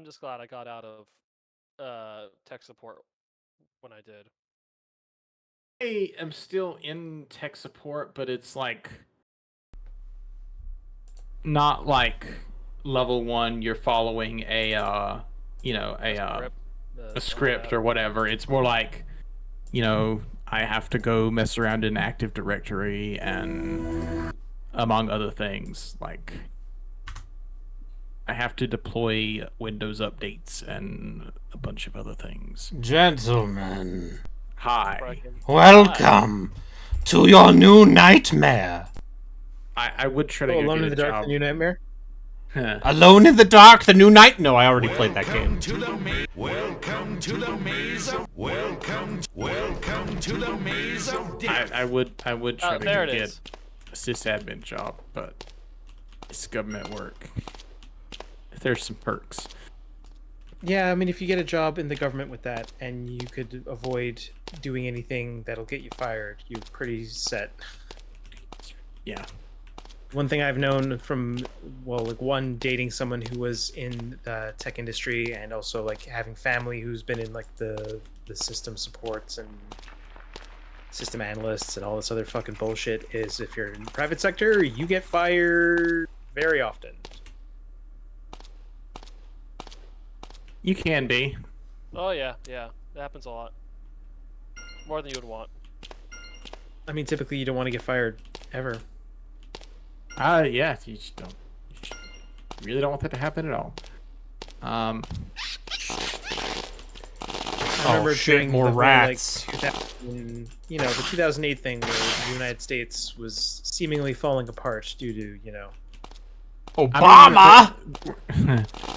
I'm just glad I got out of tech support when I did. I am still in tech support, but it's like not like level 1. You're following a script or whatever. It's more like, I have to go mess around in Active Directory and among other things, like I have to deploy Windows updates and a bunch of other things. Gentlemen, Hi. welcome to your new nightmare. I would try to go Alone get in the a Dark, job. the New Nightmare? Alone in the Dark, the new night. No, I already played that game. Welcome to the maze of welcome to the maze of death. I would try to there go it get is. a sysadmin job, but it's government work. There's some perks. Yeah, I mean, if you get a job in the government with that, and you could avoid doing anything that'll get you fired, you're pretty set. Yeah. One thing I've known from, one, dating someone who was in the tech industry, and also, having family who's been in, the system supports and system analysts and all this other fucking bullshit, is if you're in the private sector, you get fired very often. You can be. Oh yeah, it happens a lot. More than you would want. I mean, typically you don't want to get fired ever. Yeah, you just don't. You really don't want that to happen at all. I remember during more the whole, rats. 2000, the 2008 thing where the United States was seemingly falling apart due to, Obama.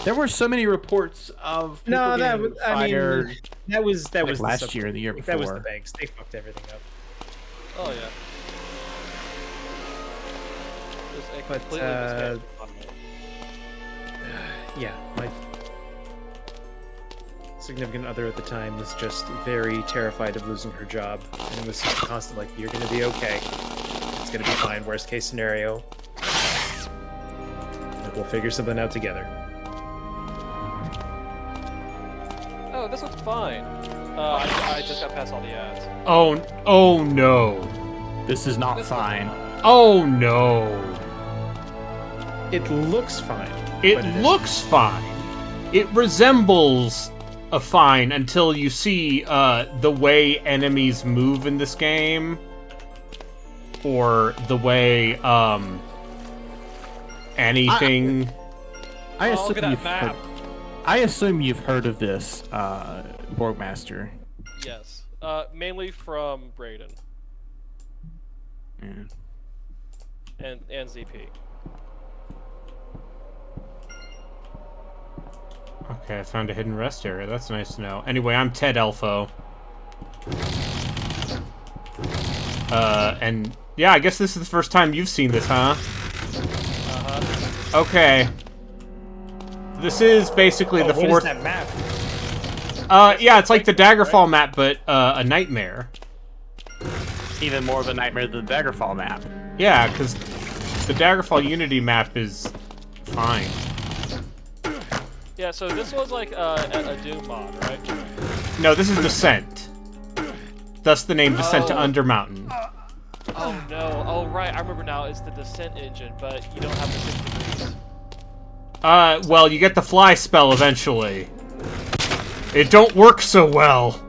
There were so many reports of people getting fired. That was last year, the year before. That was the banks. They fucked everything up. Oh yeah. It was a But, completely mismanaged economy. Yeah, my significant other at the time was just very terrified of losing her job, and it was just constant you're gonna be okay. It's gonna be fine. Worst case scenario. We'll figure something out together. Oh, this looks fine. I just got past all the ads. Oh no. This is not fine. Oh no. It looks fine. It looks fine. It resembles a fine until you see the way enemies move in this game, or the way anything. I Oh, look at that map. I assume you've heard of this, Borgmaster. Yes. Mainly from Braden Yeah. and ZP. Okay, I found a hidden rest area. That's nice to know. Anyway, I'm Ted Elfo. And yeah, I guess this is the first time you've seen this, huh? Uh-huh. Okay. This is basically the fourth. What is that map? Yeah, it's like the Daggerfall map, but a nightmare. Even more of a nightmare than the Daggerfall map. Yeah, because the Daggerfall Unity map is fine. Yeah, so this was like a Doom mod, right? No, this is Descent. Thus the name Descent to Oh. Undermountain. Oh no. Oh right, I remember now. It's the Descent engine, but you don't have the 6 degrees. Well, you get the fly spell eventually. It don't work so well.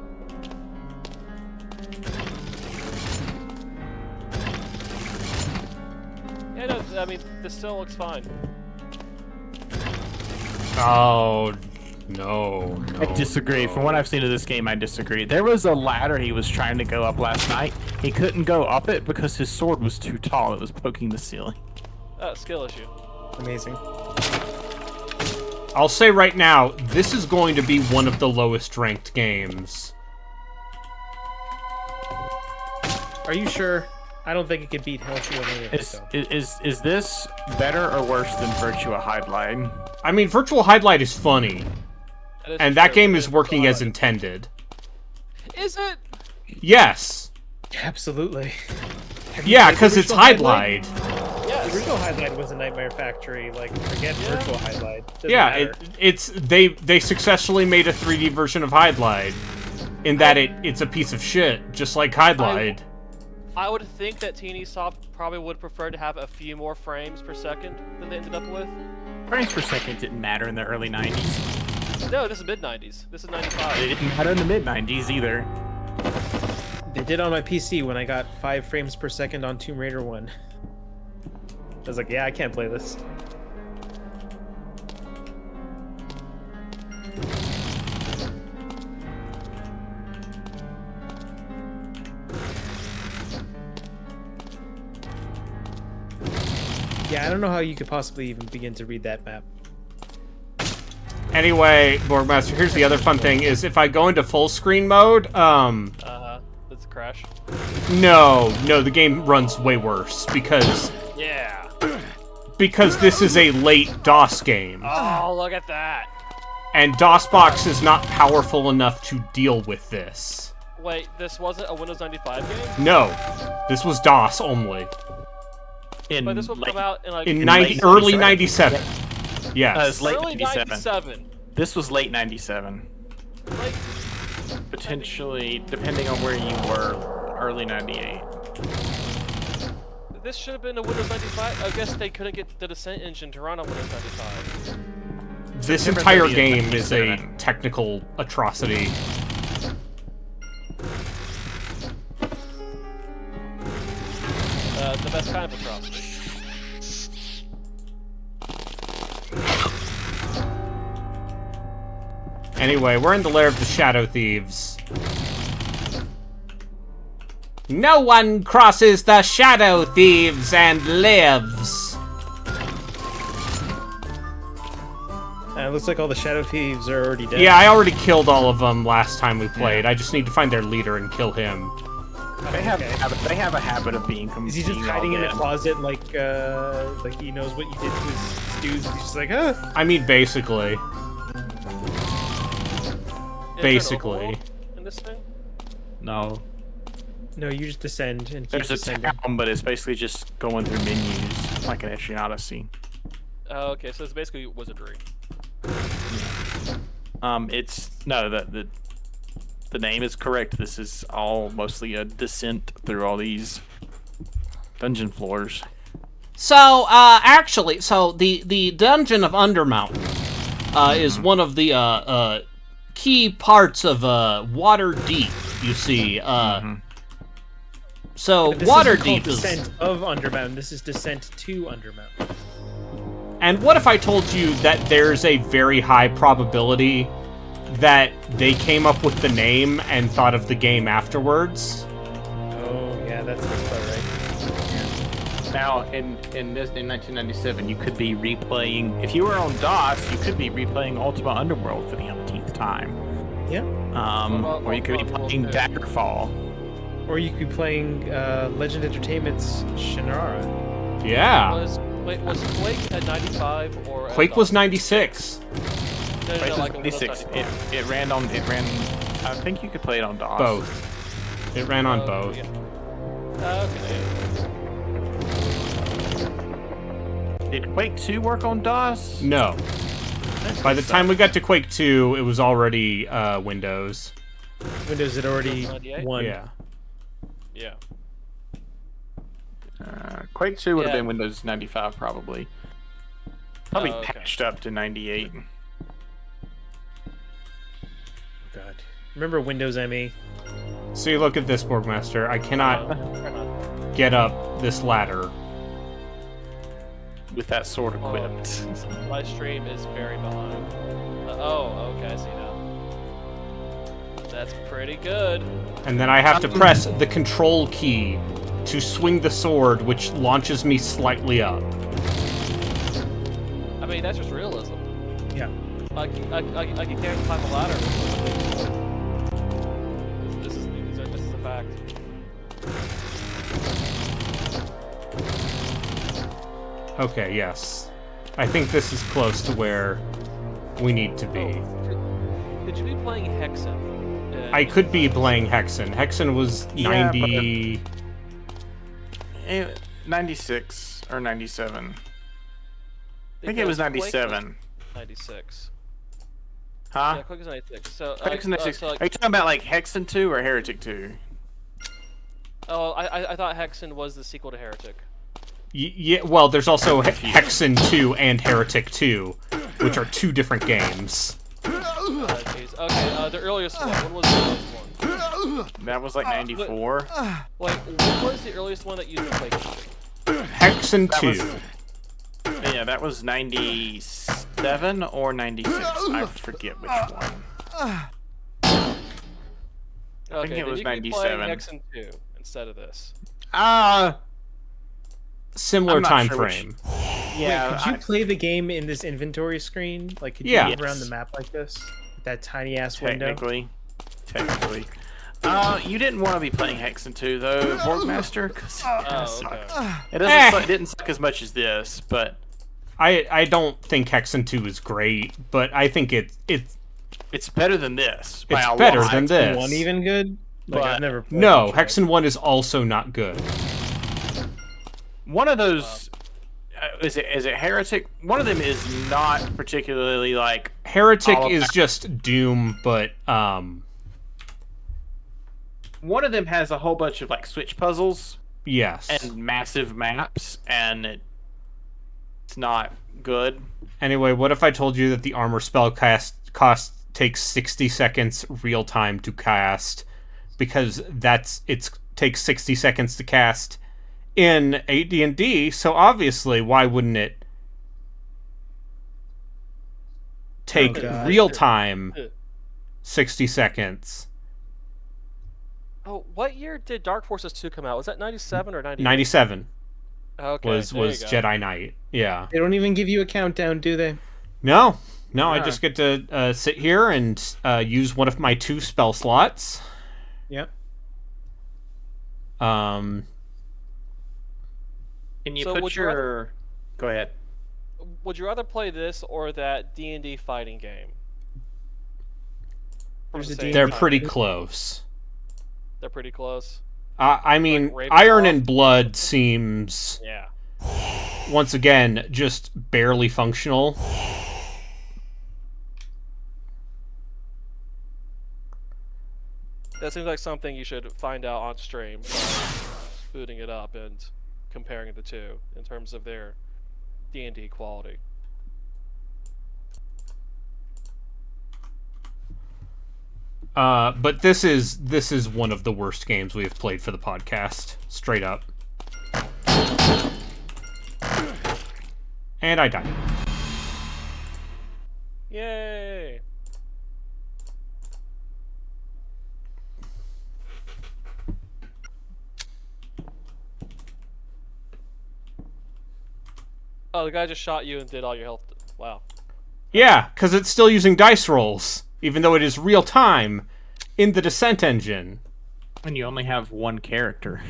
Yeah, no, I mean, this still looks fine. Oh, no. I disagree. From what I've seen of this game, I disagree. There was a ladder he was trying to go up last night. He couldn't go up it because his sword was too tall. It was poking the ceiling. Skill issue. Amazing. I'll say right now, this is going to be one of the lowest ranked games. Are you sure? I don't think it could beat Hellshield or anything. Is this better or worse than Virtua Hydline? I mean, Virtual Hydlight is funny, and that game is working as intended. Is it? Yes. Absolutely. Yeah, because it's Hydlight. Yes. was. original highlight was a Nightmare Factory. Like, forget virtual highlight. Doesn't Yeah, matter. they successfully made a 3D version of Hydlide, in that it's a piece of shit, just like Hydlide. I would think that TNE Soft probably would prefer to have a few more frames per second than they ended up with. Frames per second didn't matter in the early 90s. No, this is mid-90s. This is 95. It didn't matter in the mid 90s either. They did on my PC when I got 5 frames per second on Tomb Raider 1. I was like, yeah, I can't play this. Yeah, I don't know how you could possibly even begin to read that map. Anyway, Borgmaster, here's the other fun thing, is if I go into full screen mode, That's a crash. no, the game runs way worse, because this is a late DOS game, Oh, look at that. and DOSBox is not powerful enough to deal with this. Wait, this wasn't a Windows 95 game? No, this was DOS only. But this will come out in like... In late early 97. 97. Yes. It's late early 97. 97. This was late 97. Like, Potentially, depending on where you were, early 98. this should have been a Windows 95. I guess they couldn't get the Descent engine to run on Windows 95. This September entire 30th, game is a 97. technical atrocity. The best kind of atrocity. Anyway, we're in the lair of the Shadow Thieves. No one crosses the Shadow Thieves and lives. It looks like all the Shadow Thieves are already dead. Yeah, I already killed all of them last time we played. I just need to find their leader and kill him. They have a habit of being Is he just being hiding in a all dead. closet like he knows what you did to his dudes? And he's just like, huh? I mean, basically. Is there an Basically. overworld in this thing? No. No, you just descend and keep There's a descending. town, but it's basically just going through menus, like an Etrian Odyssey. Oh, okay, so it's basically wizardry. It's no, the name is correct. This is all mostly a descent through all these dungeon floors. So, actually, the Dungeon of Undermountain is one of the key parts of Waterdeep, you see. So, This Waterdeep isn't is... called Descent of Undermountain. This is Descent to Undermountain. And what if I told you that there's a very high probability that they came up with the name and thought of the game afterwards? Oh, yeah, that sounds about right. Now, in 1997, you could be replaying. If you were on DOS, you could be replaying Ultima Underworld for the umpteenth time. Yeah. Or you could be playing Daggerfall. Or you could be playing Legend Entertainment's Shannara. Yeah. Was Quake at 95 or at Quake was DOS? 96. No, Quake was like a Windows 96. 95. It ran. I think you could play it on DOS. Both. It ran on both. Yeah. Okay. Did Quake 2 work on DOS? No. By the time we got to Quake 2, it was already Windows. Windows had already 98? won. Yeah. Yeah. Quake 2 would have Yeah. been Windows 95 probably. Probably Oh, okay. patched up to 98. Oh, God. Remember Windows ME? See, look at this, Borgmaster. I cannot Try not- get up this ladder. With that sword equipped. My stream is very behind. Oh, okay, I see now. That's pretty good. And then I have to press the control key to swing the sword, which launches me slightly up. I mean, that's just realism. Yeah. Like you can't climb a ladder. This is a fact. Okay, yes. I think this is close to where we need to be. Could you be playing Hexen? I could be playing Hexen. Hexen was Yeah, 90... 96. or 97? I think it was Quake 97. 96. Huh? Yeah, Quake was 96. So, Quake was 96. so, like, Are you talking about like Hexen 2 or Heretic 2? oh, I thought Hexen was the sequel to Heretic. Yeah, well, there's also Hexen 2 and Heretic 2, which are two different games. Jeez. Okay, the earliest one. When was the earliest one? That was like 94. Like, what was the earliest one that used the Quake engine? Hexen That 2. was- Yeah, that was 97 or 96. I forget which one. Okay, it then was you can be playing 97. Hexen 2 instead of this. Similar I'm not time sure which- frame. Yeah, Wait, could you play the game in this inventory screen? Like, could you Yeah. move around the Yes. map like this? With that tiny ass window? technically. You didn't want to be playing Hexen 2 though, Borgmaster, because it kinda sucked. It doesn't suck, it didn't suck as much as this, but I don't think Hexen 2 is great, but I think it's better than this. by it's a better lot. than this. One even good? Like, But- I've never played No, much of it. Hexen 1 is also not good. One of those is it Heretic? One of them is not particularly like Heretic all is about- just Doom, but one of them has a whole bunch of like switch puzzles yes. and massive maps, and it's not good. Anyway, what if I told you that the armor spell takes 60 seconds real time to cast, because it takes 60 seconds to cast in AD&D, so obviously why wouldn't it take Oh, God. real time 60 seconds? Oh, what year did Dark Forces 2 come out? Was that 97 or 98? 97 Okay, was there you go. Jedi Knight. Yeah. They don't even give you a countdown, do they? No, I Yeah. just get to sit here and use one of my 2 spell slots. Yep. Um, And you So put would you your go ahead. Would you rather play this or that D&D fighting game? From There's the a same D&D they're time. pretty close. They're pretty close. I mean, Ravenloft? Iron and Blood seems, Yeah. once again, just barely functional. That seems like something you should find out on stream, booting it up and comparing the two in terms of their D&D quality. But this is one of the worst games we have played for the podcast, straight up. And I died. Yay! Oh, the guy just shot you and did all your health. Wow. Yeah, because it's still using dice rolls, even though it is real time in the Descent engine. And you only have one character.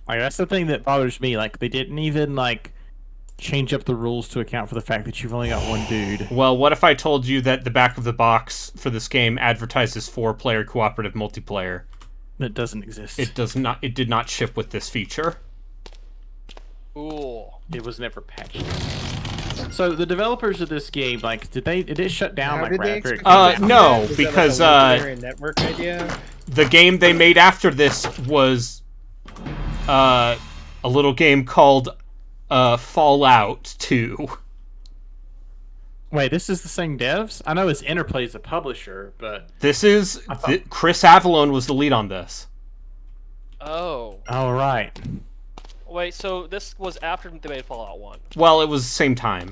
Like that's the thing that bothers me. Like they didn't even like change up the rules to account for the fact that you've only got one dude. Well, what if I told you that the back of the box for this game advertises 4-player cooperative multiplayer? That doesn't exist. It did not ship with this feature. Ooh. It was never patched. So the developers of this game, like, did it shut down How like did they right after it expect came Uh, out? no, Was that because, like a library network idea. The game they made after this was a little game called Fallout 2. Wait, this is the same devs? I know it's Interplay's the publisher, but This is Chris Avallone was the lead on this. Oh. all right. Wait, so this was after they made Fallout 1. Well, it was same time.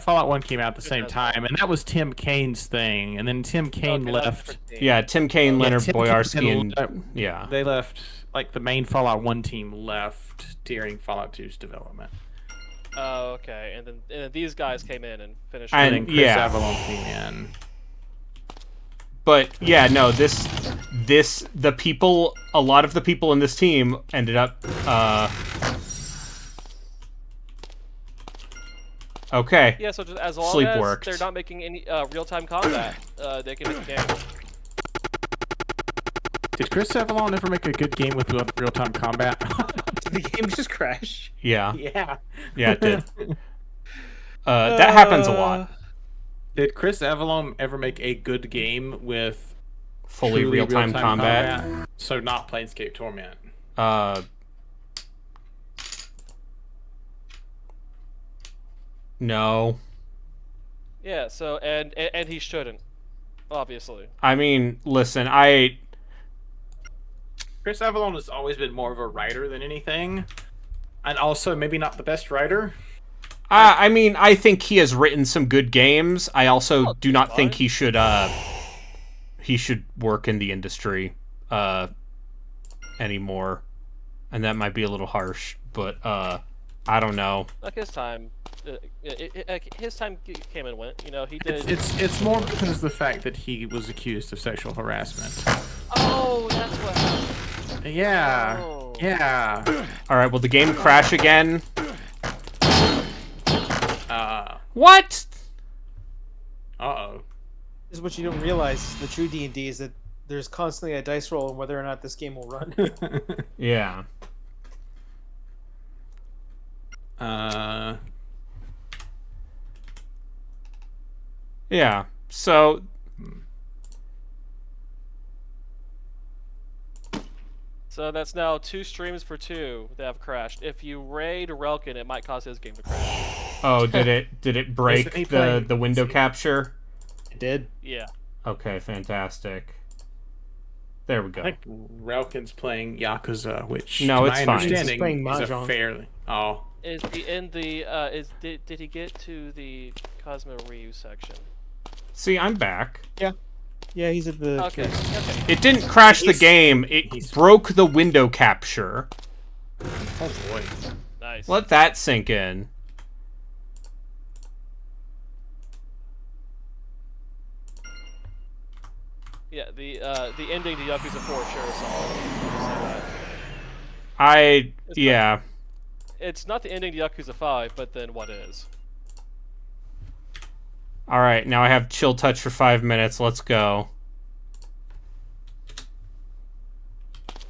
Fallout 1 came out at the same that's time, and that was Tim Kane's thing, and then Tim Kane Okay, that's left. different team. Yeah, Tim Kaine, Leonard Tim Boyarsky, Kaine and yeah. They left, like, the main Fallout 1 team left during Fallout 2's development. Oh, okay. And then these guys came in and finished. And- And then Chris yeah. Avallone came in. But yeah, no, a lot of the people in this team ended up okay. Yeah, so just as long Sleep as worked. they're not making any real-time combat, they can make the game. Did Chris Avallone ever make a good game with real-time combat? Did the game just crash? Yeah, Yeah. yeah, it did. That happens a lot. Did Chris Avalon ever make a good game with Fully truly real-time combat. So not Planescape Torment. No. Yeah. So and he shouldn't, obviously. I mean, listen, Chris Avalon has always been more of a writer than anything, and also maybe not the best writer. I mean, I think he has written some good games. I also Oh, do not think fine. he should work in the industry anymore. And that might be a little harsh, but I don't know. Like his time, his time came and went. You know, he did. It's more because of the fact that he was accused of sexual harassment. Oh, that's what happened. Yeah. Oh. Yeah. All right, will the game crash again? Uh What? oh. This is what you don't realize. The true D&D is that there's constantly a dice roll on whether or not this game will run. Yeah. Yeah. So So that's now 2 streams for 2 that have crashed. If you raid Relkin, it might cause his game to crash. oh, did it break Isn't he the playing- window is he- capture? It did. Yeah. Okay, fantastic. There we I go. think Relkin's playing Yakuza, which No, to it's my fine. understanding He's playing is a Mahjong. fairly Is he in the did he get to the Cosmo Ryu section? See, I'm back. Yeah, he's at the. Okay. Okay. It didn't crash the He's- game. It he's- broke the window capture. oh boy. Nice. Let that sink in. Yeah, the ending to Yakuza 4 sure is solid. Yeah. It's not the ending to Yakuza 5, but then what is? All right, now I have chill touch for 5 minutes. Let's go.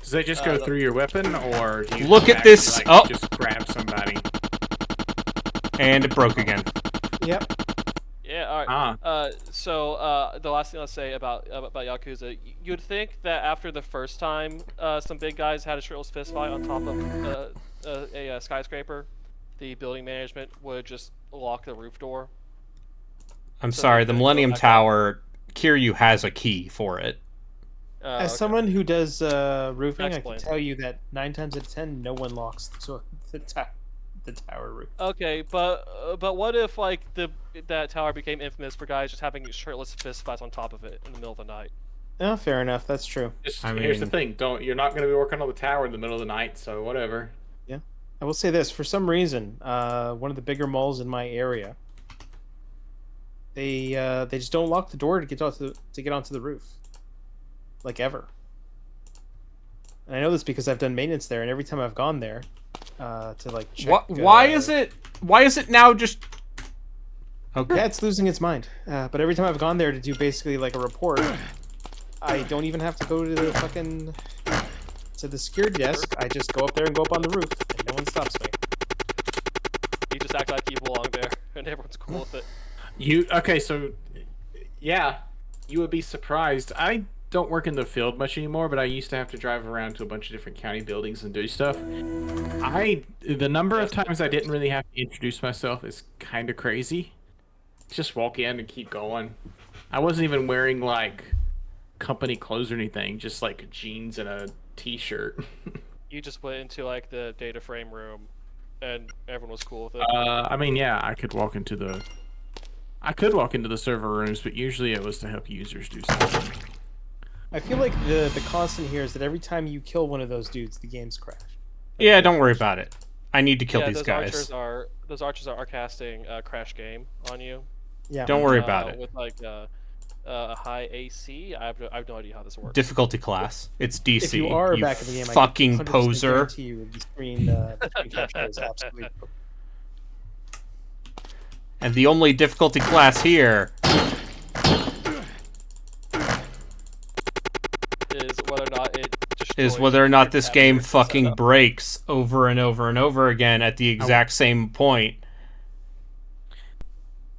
Does that just go the- through your weapon, or do you Look come at back this- and, like, oh. just grab somebody? And it broke again. Yep. Yeah, all right. So the last thing I'll say about Yakuza, you'd think that after the first time, some big guys had a shirtless fist fight on top of a skyscraper, the building management would just lock the roof door. I'm So sorry, they the couldn't go Millennium back up. Tower, Kiryu has a key for it. As Okay. someone who does roofing, I Explain. can tell you that 9 times out of 10, no one locks the tower roof. Okay, but what if like that tower became infamous for guys just having shirtless fist fights on top of it in the middle of the night? Oh, fair enough. That's true. Just, I here's the mean- thing: you're not going to be working on the tower in the middle of the night, so whatever. I will say this: for some reason, one of the bigger malls in my area, they just don't lock the door to get onto the roof, like ever. And I know this because I've done maintenance there, and every time I've gone there, to like check. Why is it now just... Okay. Yeah, it's losing its mind. But every time I've gone there to do basically like a report, I don't even have to go to the security desk. I just go up there and go up on the roof, and no one stops me. You just act like you belong there, and everyone's cool with it. Okay? So, yeah, you would be surprised. I don't work in the field much anymore, but I used to have to drive around to a bunch of different county buildings and do stuff. The number of times I didn't really have to introduce myself is kind of crazy. Just walk in and keep going. I wasn't even wearing like company clothes or anything, just like jeans and a t-shirt. You just went into like the data frame room, and everyone was cool with it. I mean, yeah, I could walk into the server rooms, but usually it was to help users do something. I feel like the constant here is that every time you kill one of those dudes, the game's crash. Yeah, don't worry about it. I need to kill yeah, these those guys. archers are casting crash game on you. Yeah. Don't worry about it. With like a high AC. I have no idea how this works. Difficulty class. It's DC. If you are you back in the game, fucking I can 100% poser. guarantee you the screen capture is absolutely. And the only difficulty class here... Is whether or not it is toys whether or you not can this have game here to set fucking up. breaks over and over and over again at the exact same point.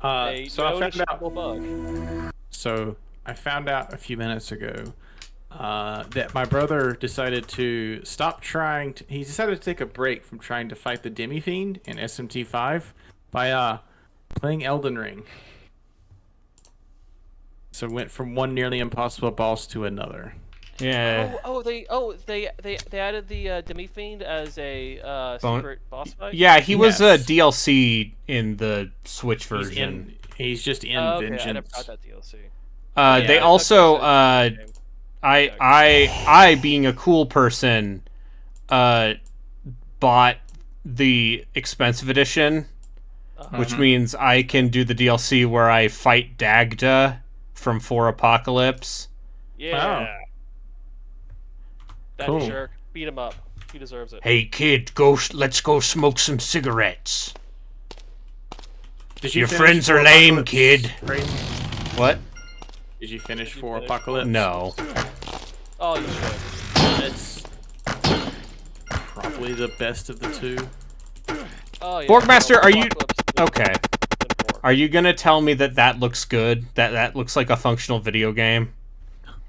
A So I found out. noticeable bug. So I found out a few minutes ago that my brother decided to stop trying. He decided to take a break from trying to fight the Demi Fiend in SMT5 by playing Elden Ring. So went from one nearly impossible boss to another. Yeah. They added the Demi Fiend as a secret boss fight. Yeah, he was a Yes. DLC in the Switch version. He's just in Okay, I never Vengeance. got that DLC. They Yeah, also okay, so- I being a cool person bought the expensive edition, which means I can do the DLC where I fight Dagda from 4 Apocalypse. Yeah. That Cool. jerk. Beat him up. He deserves it. Hey kid, let's go smoke some cigarettes. Did you Your finish friends For are lame, Apocalypse, kid. Craig? What? Did you finish you For finish Apocalypse? No. Oh, you should. It's probably the best of the two. Oh, yeah. Borgmaster, no, are you- Apocalypse is Okay. important. Are you gonna tell me that looks good? That looks like a functional video game?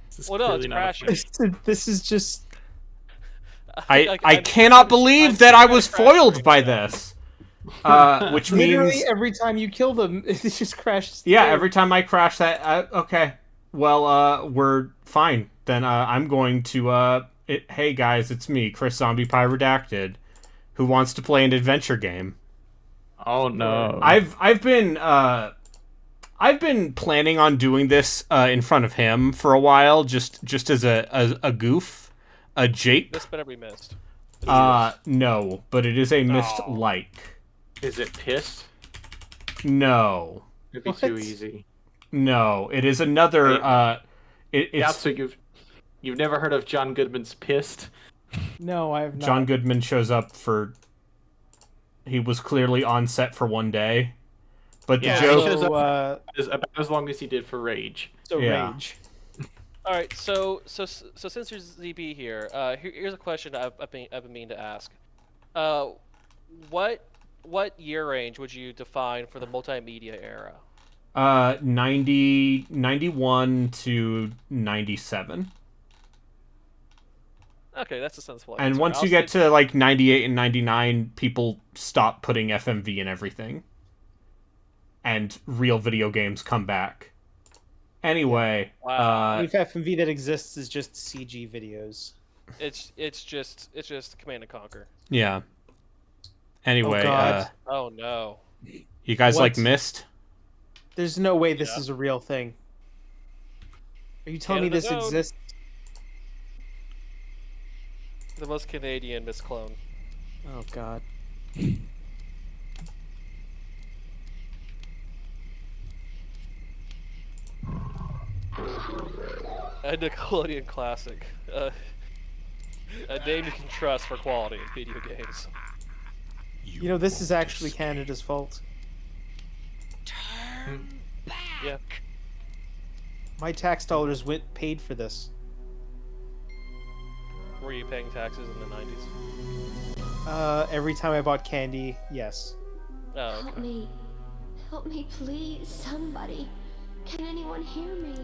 This is Well, no, clearly it's not a crashing. This is just. I cannot believe that I was foiled by this. Which Literally means every time you kill them, it just crashes. yeah, every time I crash that. Okay, well, we're fine then. I'm going to hey guys, it's me, Chris Zombie Pie Redacted, who wants to play an adventure game. Oh no! I've been planning on doing this in front of him for a while, just as a goof, a jape. This better be missed. No, but it is a missed like. Is it pissed? No, It'd be too easy. no, it is another. Yeah, It's so you've never heard of John Goodman's Pissed? No, I have not. John Goodman shows up for. He was clearly on set for one day, but the Yeah, joke. shows So, Is about as long as he did for Rage. Yeah. Rage. All right, so since there's ZB here, here's a question I've been meaning to ask. What year range would you define for the multimedia era? 91 to 97. Okay, that's a sensible And answer. once I you was get to like 98 and 99, people stop putting FMV in everything. And real video games come back. Anyway, Wow. If FMV that exists is just CG videos. It's just Command and Conquer. yeah. Anyway, Oh, God. Oh no. you guys like What? Myst? There's no way this Yeah. is a real thing. Are you telling me Canada's this own. exists? The most Canadian Miss Clone. Oh God. A Nickelodeon classic. A name you can trust for quality in video games. You know, this is actually Canada's fault. Yeah. My tax dollars paid for this. Were you paying taxes in the 90s? Every time I bought candy, yes. Oh, Help okay. me. Help me, please. Somebody. Can anyone hear me?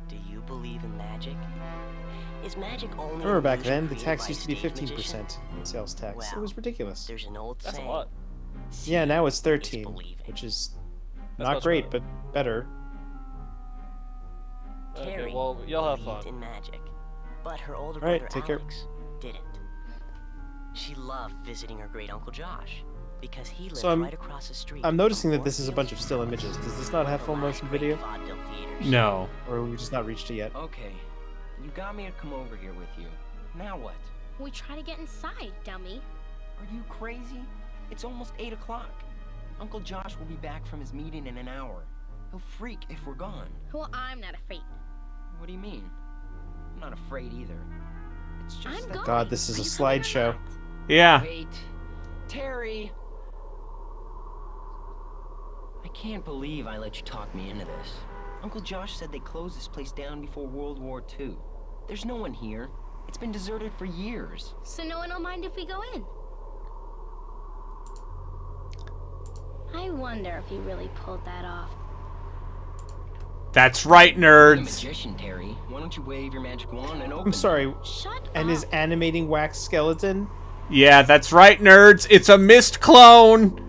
Do you believe in magic? Is magic only? Remember an back illusion then, the created tax by a used to be stage 15% magician? in sales tax. It Well, was ridiculous. There's an old That's a saying. lot. Yeah, now it's Seeing is 13, believing. which is That's not much great, better. but better. Okay, Carrie well, y'all have believed fun. in magic, but her older Alright, brother take care. Alex didn't. She loved visiting her great uncle Josh because he lived So I'm- right across the street. I'm noticing from that this is a bunch of still images. Does this not have full motion great video? vaudeville theaters. No. Or we just not reached it yet? Okay, you got me to come over here with you. Now what? We try to get inside, dummy. Are you crazy? It's almost 8 o'clock. Uncle Josh will be back from his meeting in an hour. He'll freak if we're gone. Well, I'm not afraid. What do you mean? I'm not afraid either. It's just I'm that... going. God, this is Are a you coming or slideshow. not? Yeah. Wait. Terry! I can't believe I let you talk me into this. Uncle Josh said they closed this place down before World War II. There's no one here. It's been deserted for years. So no one will mind if we go in. I wonder if he really pulled that off. That's right, You're a nerds. magician, Terry. Why don't you wave your magic wand and open I'm sorry. Shut And up. his animating wax skeleton? Yeah, that's right, nerds. It's a mist clone.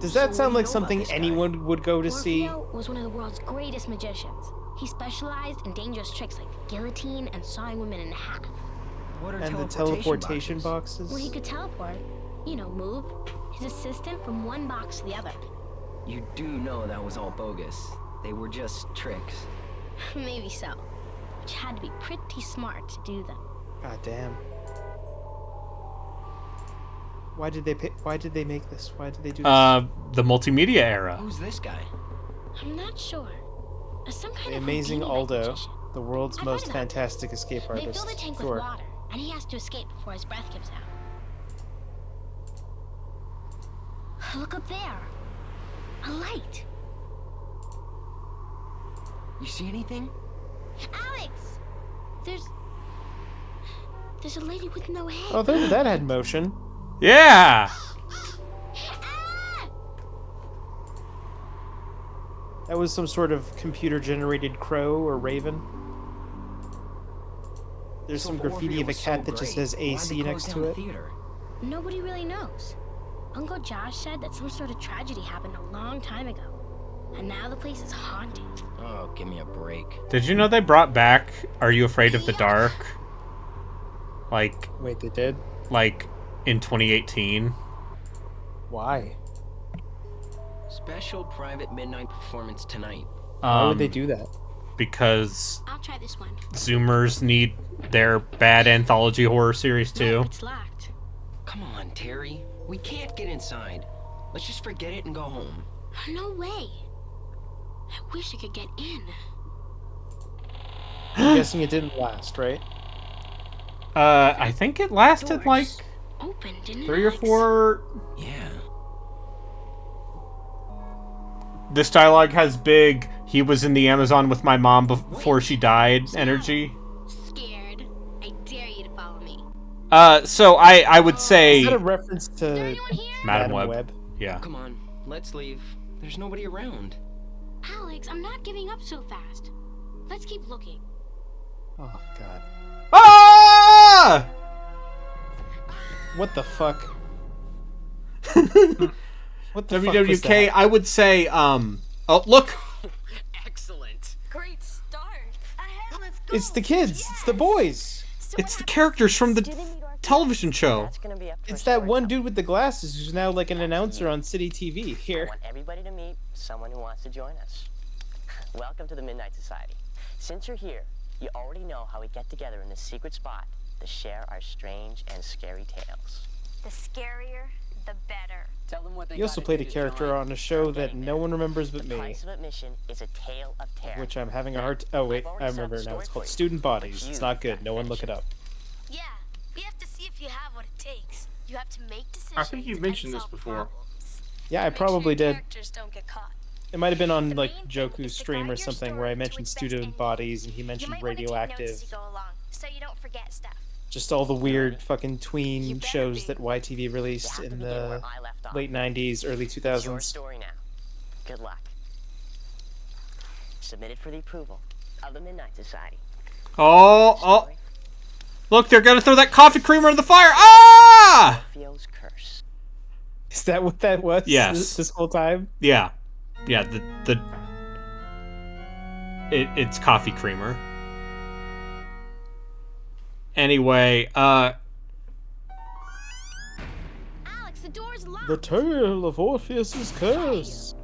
Does So that what sound do you like know something about this guy? anyone would go to see? Morpheus was one of the world's greatest magicians. He specialized in dangerous tricks like the guillotine and sawing women in half. What are And the teleportation boxes? When he could teleport, you know, move his assistant from one box to the other. You do know that was all bogus. They were just tricks. Maybe so. But you had to be pretty smart to do them. God damn. Why did they make this? Why did they do this? The multimedia era. Who's this guy? I'm not sure. Some kind The of amazing Houdini-like Aldo, magician. the world's I've most heard about fantastic escape They artist. fill the tank Sure. with water, and he has to escape before his breath gives out. Look up there. A light. You see anything? Alex! There's a lady with no head. Oh, that had motion. Yeah. Ah! That was some sort of computer-generated crow or raven. There's some graffiti of a cat that just says AC next to it. Nobody really knows. Uncle Josh said that some sort of tragedy happened a long time ago. And now the place is haunted. Oh, give me a break. Did you know they brought back Are You Afraid of the Dark? Like Wait, they did? In 2018. Why? Special private midnight performance tonight. Why would they do that? Because I'll try this one. Zoomers need their bad anthology horror series too. Nope, it's locked. Come on, Terry. We can't get inside. Let's just forget it and go home. No way. I wish I could get in. I'm guessing it didn't last, right? I think it lasted like Doors open, didn't 3 it, or Alex? 4. Yeah. This dialogue has big "he was in the Amazon with my mom before she died" energy. Scared. I dare you to follow me. So I would say Is that a reference Is to there anyone here? Madam Web. Yeah. Come on, let's leave. There's nobody around. Alex, I'm not giving up so fast. Let's keep looking. Oh, God. Ah! What the fuck? What the fuck was WWK, that? I would say, oh, look! Excellent. Great start. Ahead, let's go. It's the kids. It's the boys. It's the characters from the television show. That's gonna be up to It's a that short one time. dude with the glasses who's now like an announcer on City TV. I Here. want everybody to meet someone who wants to join us. Welcome to the Midnight Society. Since you're here, you already know how we get together in this secret spot to share our strange and scary tales. The scarier, the better. Tell them what they He also played a character on a show that no one remembers but The me, price of admission is a tale of terror. which I'm having a hard. Oh wait, I remember now. It's called Student Bodies. It's not good. No one look it up. Yeah, we have to see if you have what it takes. You have to make decisions. I think you've mentioned this before. Yeah, I probably did. Characters don't get caught. It might have been on The like main thing is Joku's to stream guide or your something where story I to mentioned its best student ending. bodies and he You mentioned might want to take notes as radioactive. you go along, so you don't forget stuff. Just all the weird fucking You tween better shows be. that YTV You released have to in begin the where I left off. late 90s, early It's your 2000s. story now. Good luck. Submitted for the approval of the Midnight Society. Oh, look, they're gonna throw that coffee creamer in the fire. Ah! Morpheo's curse. Is that what that was? Yes. This whole time? Yeah, it's coffee creamer. Anyway, Alex, the door's locked. The tale of Orpheus's curse.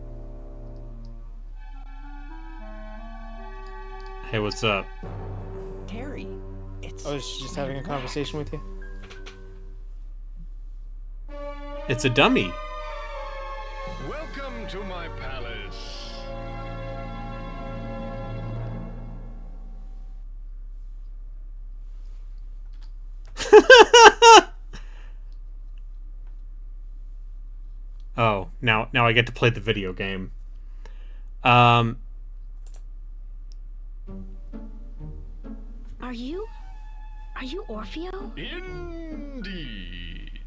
hey, what's up? Terry, it's. Oh, is she just having a conversation with you? It's a dummy. Welcome to my palace. Oh, now I get to play the video game. Are you Are you Orfeo? Indeed.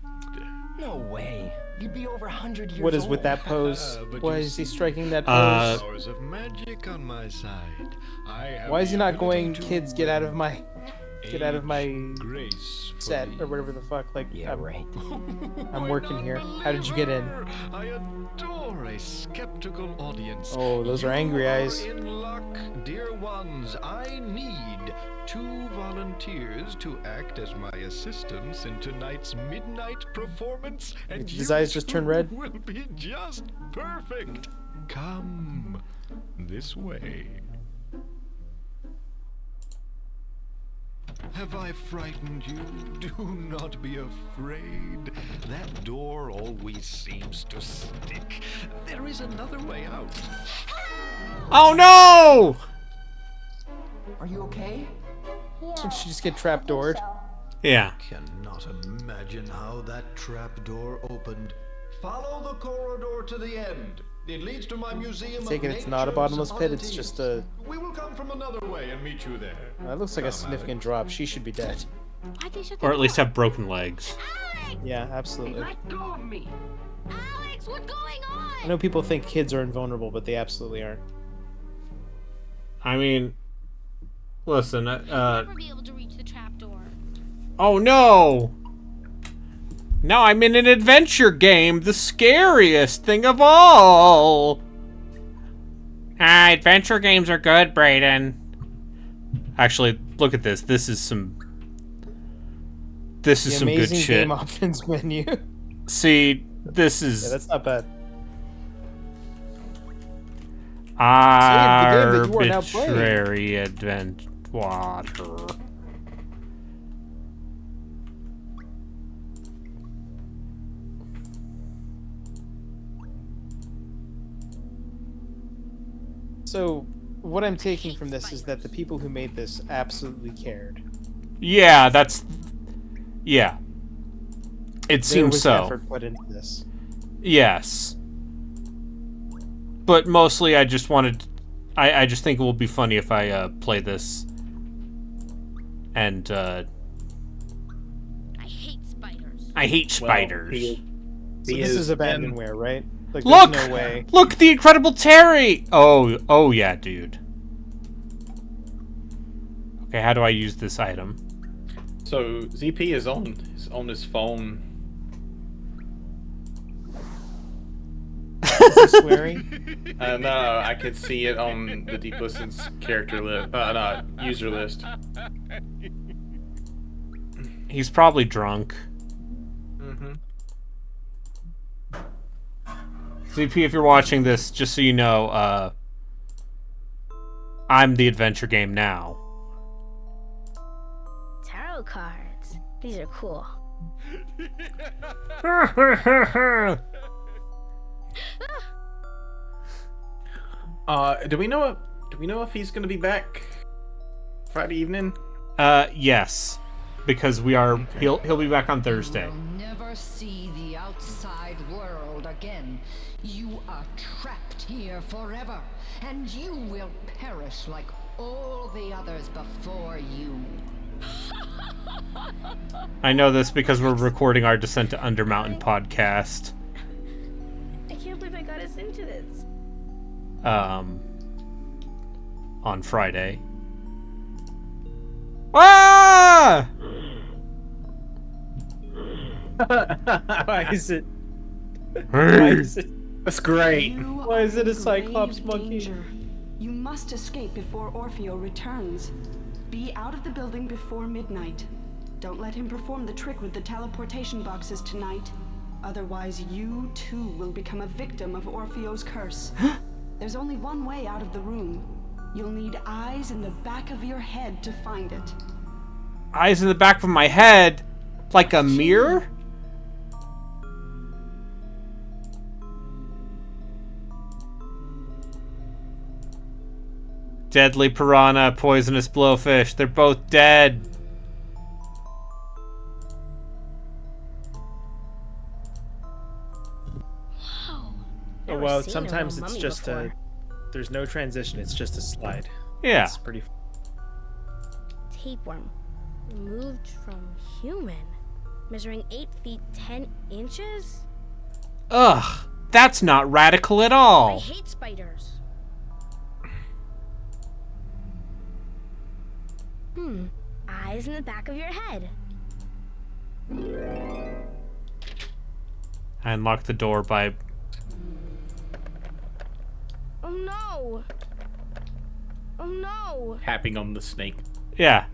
No way. You'd be over 100 years old. What is with that pose? But Why you is he see, striking that pose? Powers of magic on my side. I have Why is he the not ability going, to kids, get out of my age gracefully. set, or whatever the fuck? Like, Yeah, right. I'm working here. How did you get in? I adore a skeptical audience. Oh, those are angry You eyes. are in luck, dear ones. I need 2 volunteers to act as my assistants in tonight's midnight performance, and Did his eyes just turn red? will be just perfect. Come this way. Have I frightened you? Do not be afraid. That door always seems to stick. There is another way out. Oh no! Are you okay? Did she just get trapdoored? Yeah. Cannot imagine how that trap door opened. Follow the corridor to the end. It leads to my museum. Take it, it's not a bottomless pit, it's just a... We will come from another way and meet you there. That looks like a significant drop. She should be dead. Why'd they shut the Or at least door? have broken legs. Alex! Yeah, absolutely. Let go of me. Alex, what's going on? I know people think kids are invulnerable, but they absolutely aren't. I mean, listen, You'll never be able to reach the trapdoor. oh no! Now I'm in an adventure game, the scariest thing of all! Adventure games are good, Brayden. Actually, look at this. This is some The good amazing shit. game options menu. Yeah, See, this is that's not bad. the game that you are now playing. arbitrary advent water. So, what I'm taking from this is that the people who made this absolutely cared. Yeah, that's... Yeah. It There seems was so. effort put into this. Yes. But mostly I just wanted... I just think it will be funny if I play this. And, I hate spiders. I hate spiders. So this is abandonware, right? Like, Look! there's no way. Look, the Incredible Terry! Oh yeah, dude. Okay, how do I use this item? So ZP is on his phone. Is he swearing? No, I could see it on the Deep Listen's character list. No, user list. He's probably drunk. Mm-hmm. ZP, if you're watching this, just so you know, I'm the adventure game now. Tarot cards. These are cool. Do we know if he's gonna be back Friday evening? Yes, because he'll be back on Thursday. You'll never see the outside world again. You are trapped here forever, and you will perish like all the others before you. I know this because we're recording our Descent to Undermountain podcast. I can't believe I got us into this. On Friday. Ah! Why is it? Why is it? That's great. Why is it a Cyclops monkey? Danger. You must escape before Orfeo returns. Be out of the building before midnight. Don't let him perform the trick with the teleportation boxes tonight. Otherwise, you too will become a victim of Orfeo's curse. There's only one way out of the room. You'll need eyes in the back of your head to find it. Eyes in the back of my head? Like a mirror? Deadly piranha, poisonous blowfish. They're both dead. Whoa. Oh Never well, seen a sometimes real it's mummy just before. there's no transition, it's just a slide. Yeah. It's pretty... Tapeworm. Removed from human. Measuring 8 feet 10 inches? Ugh, that's not radical at I all. hate spiders. Eyes in the back of your head. I unlocked the door by... Oh no! Oh no! Tapping on the snake. Yeah.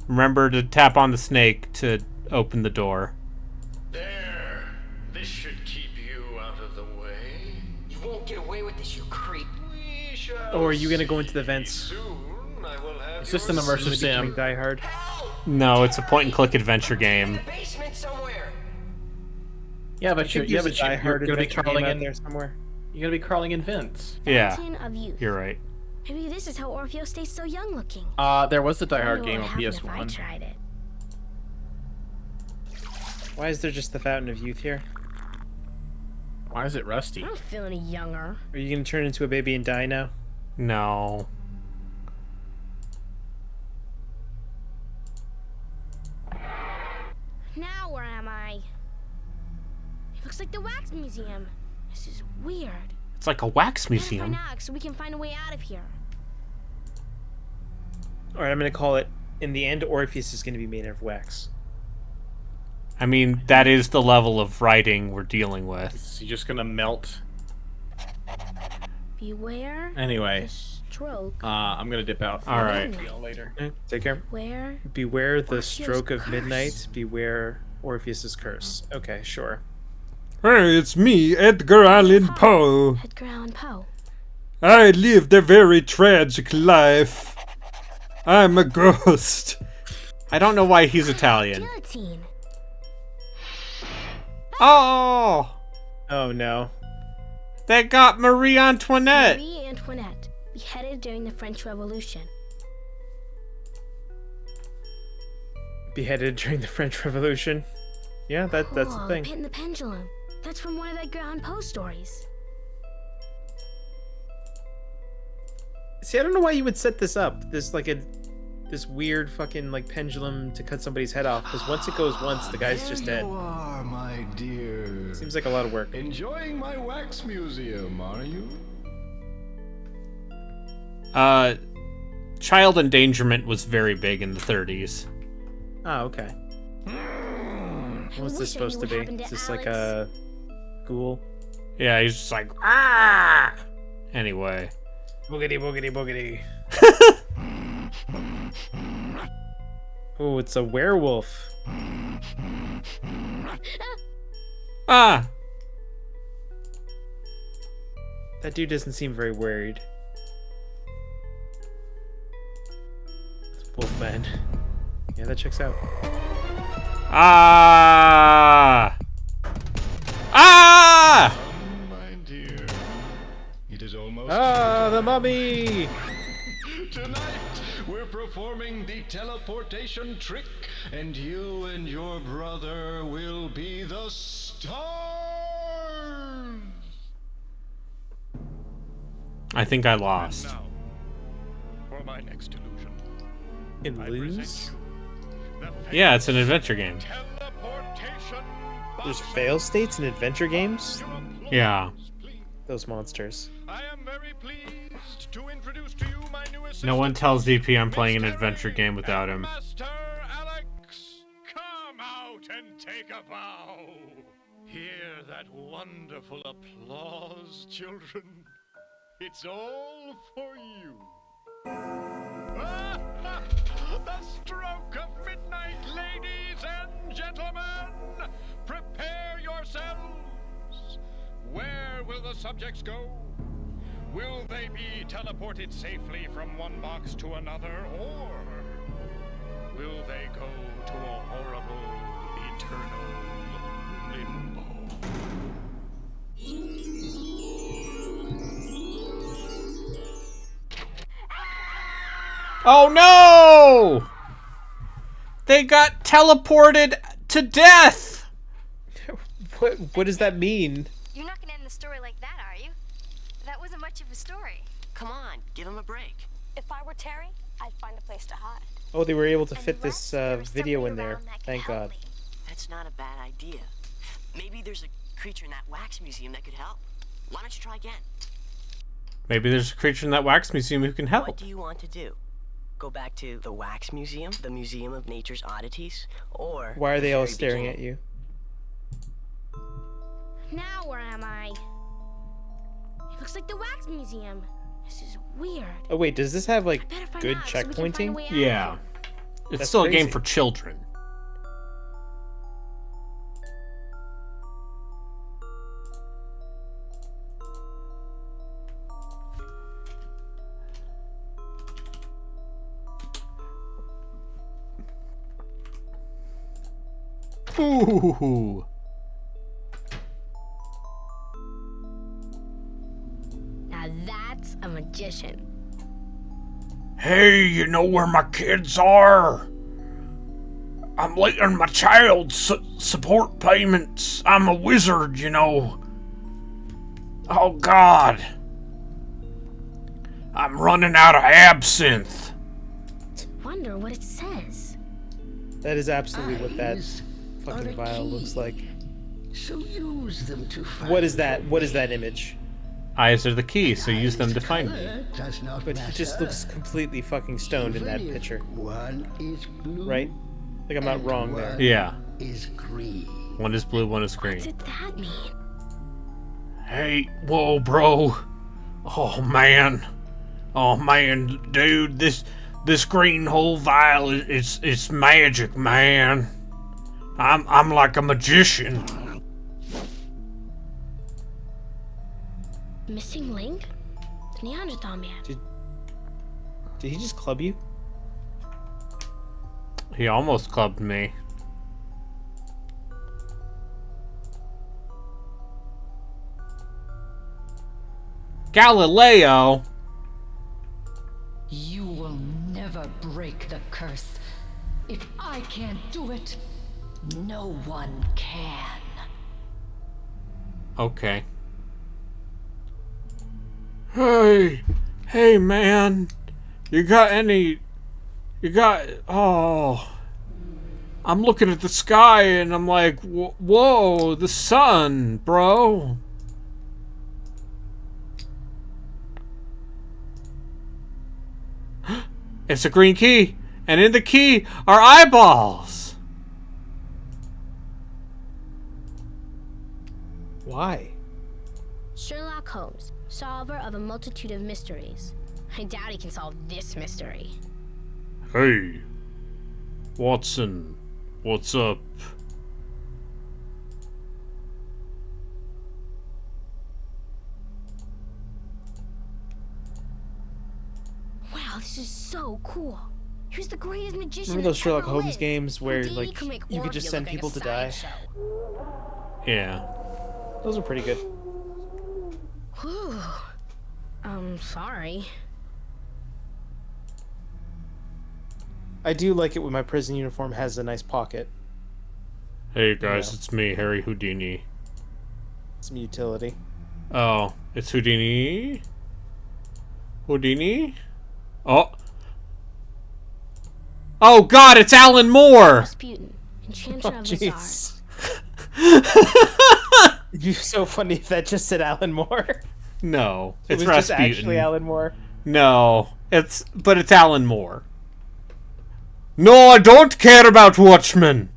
Remember to tap on the snake to open the door. There. This should keep you out of the way. You won't get away with this, you creep. We shall Oh, are you gonna go into the see. vents? Soon I will have It's just your an immersive Becoming sim. Die Hard. No, it's a point-and-click adventure In game. the basement somewhere. Yeah, but you're, There's a Die you're Hard gonna be adventure crawling game out in. there somewhere. You're gonna be crawling in vents. Yeah, Fountain of youth. you're right. Maybe this is how Orpheus stays so young looking. There was a Die I Hard wonder game what on would happen if I PS1. tried it. Why is there just the Fountain of Youth here? Why is it I rusty? don't feel any younger. Are you gonna turn into a baby and die now? No. Now where am I? It looks like the wax museum. This is weird. It's like a wax We gotta find museum. Alex so we can find a way out of here. Alright, I'm gonna call it, in the end, Orpheus is gonna be made of wax. I mean, that is the level of writing we're dealing with. Is he just gonna melt? Beware Anyway, the stroke. I'm gonna dip out. All right. See y'all later. Take care. Where? Beware the Orpheus' stroke of curse. midnight. Beware Orpheus's curse. Okay, sure. Hey, it's me, Edgar Allan Poe. Edgar Allan Poe. I lived a very tragic life. I'm a ghost. I don't know why he's Italian. Guillotine. Oh! Oh no. They got Marie Antoinette! Marie Antoinette, beheaded during the French Revolution. Beheaded during the French Revolution. Yeah, that's the Oh, thing. Pit and the Pendulum. That's from one of Edgar Allan Poe stories. See, I don't know why you would set this up. This weird fucking like pendulum to cut somebody's head off. Because once it goes once, the guy's just There dead. you are, my dear. Seems like a lot of work. Enjoying my wax museum, are you? Child endangerment was very big in the 30s. Oh, okay. What's this wish I knew supposed to what be? happened to Is this like Alex. a ghoul? Yeah, he's just like, ah! Anyway. Boogity boogity boogity. Oh, it's a werewolf. Ah! That dude doesn't seem very worried. It's Wolfman. Yeah, that checks out. Ah! Ah! My dear. It is almost. Ah, the mummy! Tonight, we're performing the teleportation trick, and you and your brother will be the stars. I think I lost. Now, for my next illusion, In I lose? present you the Yeah, it's an adventure game. teleportation There's box fail states in adventure games? to applause, Yeah. please. Those monsters. I am very pleased to introduce to you my new assistant. No one tells ZP I'm playing an Mr. adventure game without him. Master Alex, come out and take a bow. Hear that wonderful applause, children. It's all for you. The stroke of midnight, ladies and gentlemen. Prepare yourselves. Where will the subjects go? Will they be teleported safely from one box to another, or will they go to a horrible, eternal limbo? Oh no! They got teleported to death! What does that mean? You're not gonna end the story like that, are you? That wasn't much of a story. Come on, give him a break. If I were Terry, I'd find a place to hide. Oh, they were able to And fit you this asked if there was video somebody in there. around that could Thank help God. me. That's not a bad idea. Maybe there's a creature in that wax museum that could help. Why don't you try again? Maybe there's a creature in that wax museum who can help. What do you want to do? Go back to the wax museum, the Museum of Nature's Oddities, or Why are they the all very staring beginning? at you? Now where am I? It looks like the wax museum. This is weird. Oh wait, does this have like Better find good out so we can find a checkpointing? way out of Yeah. here. It's That's still a game crazy. for children. Ooh. Now that's a magician. Hey, you know where my kids are? I'm late on my child support payments. I'm a wizard, you know. Oh, God. I'm running out of absinthe. Wonder what it says. That is absolutely what that Eyes fucking are a vial key. looks like. So use them to find. What is that? What is that image? Eyes are the key, so use them to find me. Color does not But he just matter. looks completely fucking stoned in that Even if picture, One is blue. right? Like I'm not and wrong there. one Yeah. Is green. One is blue, one is What green. did that mean? Hey, whoa, bro. Oh, man. Oh, man, dude, this green hole vial it's magic, man. I'm like a magician. Missing link? The Neanderthal man. Did he just club you? He almost clubbed me. Galileo! You will never break the curse. If I can't do it, no one can. Okay. Hey, man. Oh. I'm looking at the sky and I'm like, whoa, the sun, bro. It's a green key, and in the key are eyeballs! Why? Sherlock Holmes, solver of a multitude of mysteries. I doubt he can solve this mystery. Hey, Watson, what's up? Wow, this is so cool. He was the greatest magician. Remember those that Sherlock ever Holmes lived. games where Houdini like could make you could just Orpheus send look people like a to die? sideshow. Yeah. Those are pretty good. Whew. Sorry. I do like it when my prison uniform has a nice pocket. Hey guys, Yeah. it's me, Harry Houdini. Some utility. Oh, it's Houdini? Houdini? Oh. Oh god, it's Alan Moore! Rasputin, enchanter Oh, of the jeez. Tsars. It'd be so funny if that just said Alan Moore. No, It it's was Rasputin. just actually Alan Moore. No, it's Alan Moore. No, I don't care about Watchmen.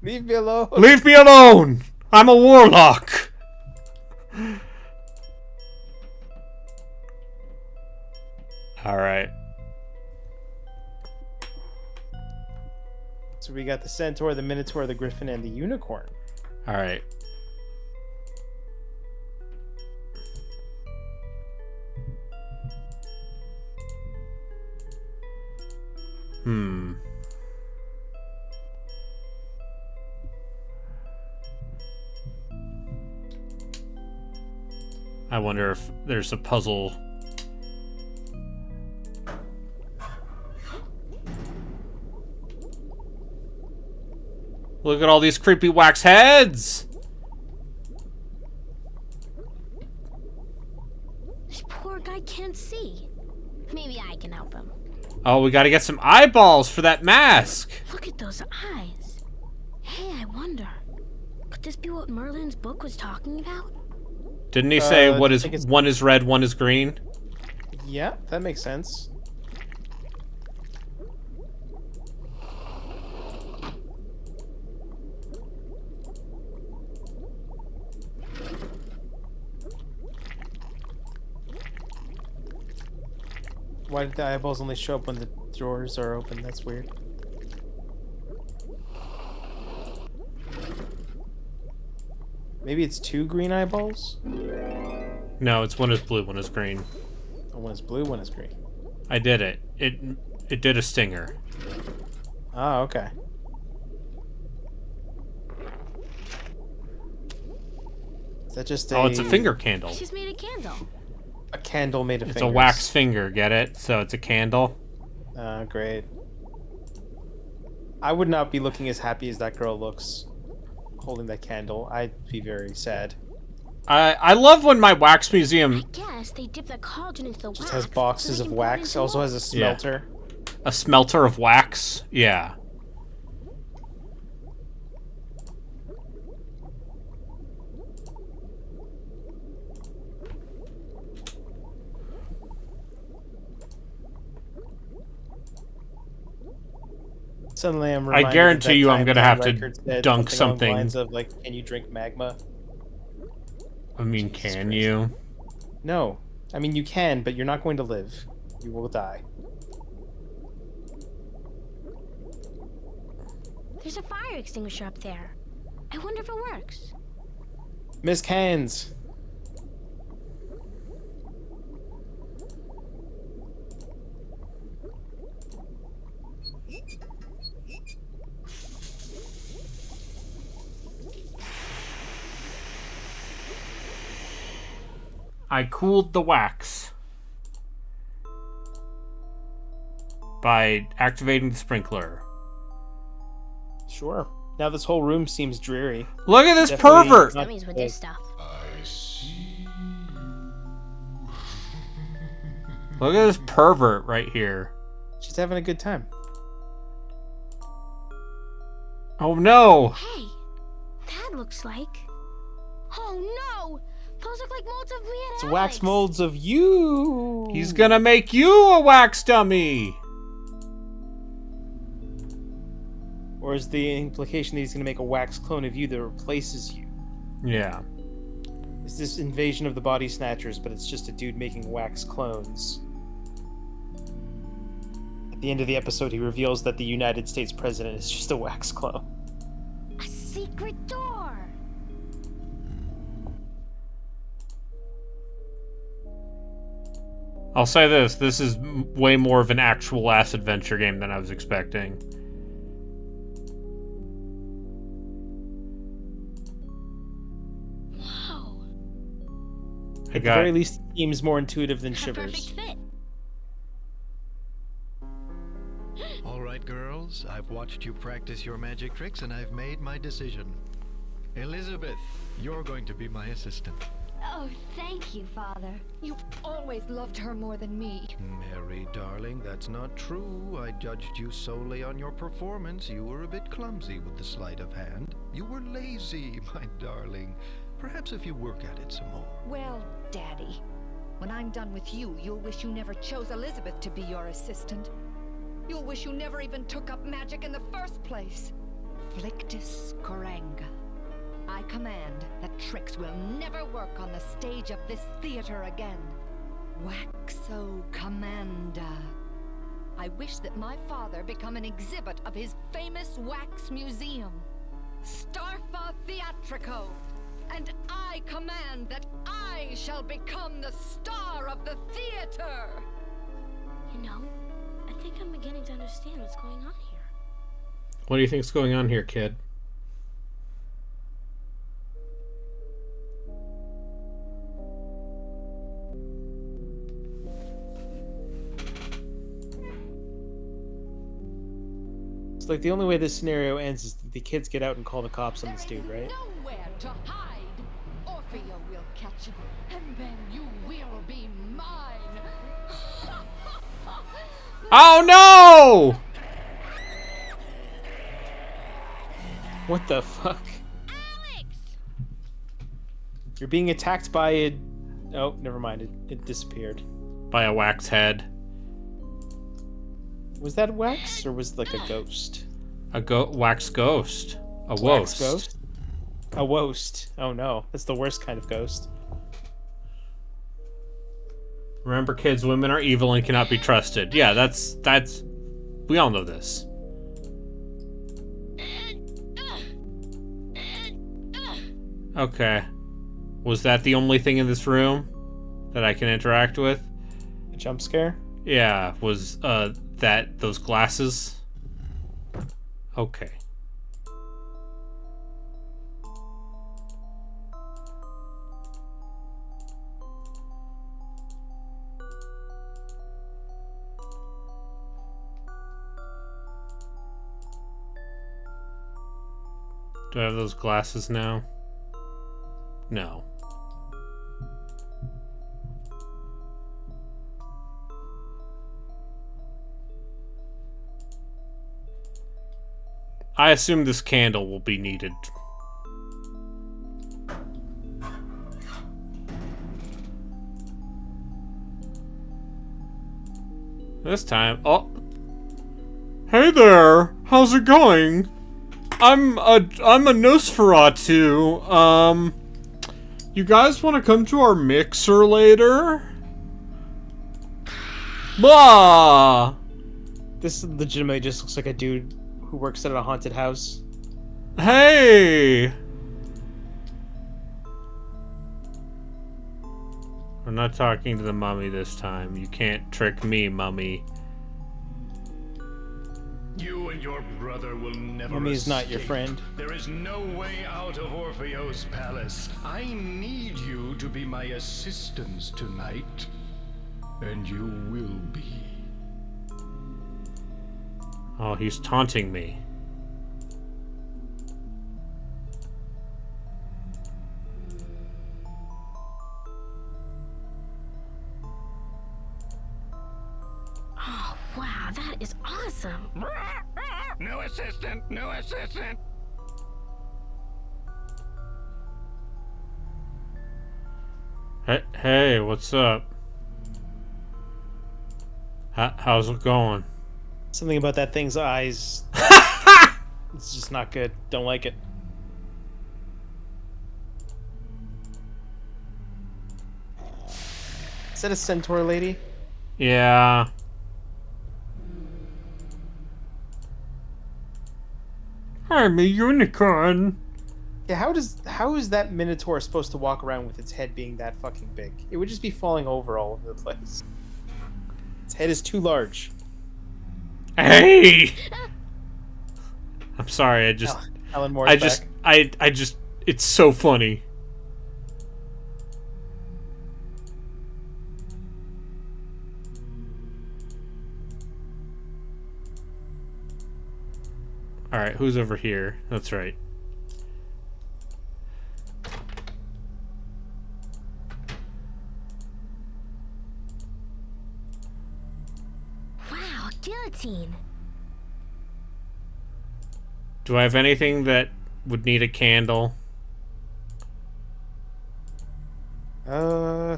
Leave me alone. Leave me alone. I'm a warlock. Alright. So we got the Centaur, the Minotaur, the Griffin, and the Unicorn. Alright. I wonder if there's a puzzle. Look at all these creepy wax heads! This poor guy can't see. Maybe I can help him. Oh, we gotta get some eyeballs for that mask. Look at those eyes. Hey, I wonder, could this be what Merlin's book was talking about? Didn't he say one is red, one is green? Yeah, that makes sense. Why did the eyeballs only show up when the drawers are open? That's weird. Maybe it's 2 green eyeballs? No, it's one is blue, one is green. Oh, one is blue, one is green. I did it. It did a stinger. Oh, okay. Is that just a... Oh, it's a finger candle. She's made a candle. A candle made of It's fingers. a wax finger, get it? So it's a candle. Great. I would not be looking as happy as that girl looks holding that candle. I'd be very sad. I love when my wax museum... I guess they dip that cauldron into the Just wax. has boxes so of they can pour it wax. into Also more. has a smelter. A smelter of wax? Yeah. Suddenly I'm I reminded guarantee of that you I'm time gonna John have to Reichert said dunk something along the something. lines of, like, can you drink magma? I mean, can you? No. I mean, you can, but you're not going to live. You will die. There's a fire extinguisher up there. I wonder if it works. Miss Cans. I cooled the wax by activating the sprinkler. Sure. Now this whole room seems dreary. Look at this Definitely pervert! not Dummies with this stuff. Look at this pervert right here. She's having a good time. Oh no! Hey, that looks like... Oh no! Those look like molds of me and It's Alex. wax molds of you! He's gonna make you a wax dummy! Or is the implication that he's going to make a wax clone of you that replaces you? Yeah. It's this invasion of the body snatchers, but it's just a dude making wax clones. At the end of the episode, he reveals that the United States president is just a wax clone. A secret door! I'll say this is way more of an actual ass adventure game than I was expecting. Whoa. At the very least, it seems more intuitive than A Shivers. perfect fit. All right, girls, I've watched you practice your magic tricks and I've made my decision. Elizabeth, you're going to be my assistant. Oh, thank you, Father. You've always loved her more than me. Mary, darling, that's not true. I judged you solely on your performance. You were a bit clumsy with the sleight of hand. You were lazy, my darling. Perhaps if you work at it some more. Well, Daddy, when I'm done with you, you'll wish you never chose Elizabeth to be your assistant. You'll wish you never even took up magic in the first place. Flictus Coranga. I command that tricks will never work on the stage of this theater again. Waxo Commanda. I wish that my father become an exhibit of his famous wax museum. Starfa Theatrico. And I command that I shall become the star of the theater. You know, I think I'm beginning to understand what's going on here. What do you think's going on here, kid? It's like the only way this scenario ends is that the kids get out and call the cops on this dude, right? Nowhere to hide. Orfeo will catch you, and then you will be mine. Oh no! What the fuck? You're being attacked by a... Oh, never mind. It disappeared. By a wax head. Was that wax or was it like a ghost? A wax ghost. A Wax woast. ghost? A woast. Oh no, that's the worst kind of ghost. Remember, kids, women are evil and cannot be trusted. Yeah, that's... We all know this. Okay. Was that the only thing in this room that I can interact with? A jump scare? Yeah, was those glasses? Okay. Do I have those glasses now? No. I assume this candle will be needed. This time, oh. Hey there, how's it going? I'm a Nosferatu. You guys want to come to our mixer later? Blah! This legitimately just looks like a dude who works at a haunted house. Hey! I'm not talking to the mummy this time. You can't trick me, mummy. You and your brother will never Mummy is not your escape. friend. There is no way out of Orpheus' palace. I need you to be my assistants tonight. And you will be. Oh, he's taunting me. Oh, wow, that is awesome. No assistant, no assistant. Hey, what's up? How's it going? Something about that thing's eyes. It's just not good. Don't like it. Is that a centaur lady? Yeah. I'm a unicorn. Yeah, how is that minotaur supposed to walk around with its head being that fucking big? It would just be falling over all over the place. Its head is too large. Hey! I'm sorry, Alan Moore's back. I just, it's so funny. Alright, who's over here? That's right. Wow, guillotine. Do I have anything that would need a candle? There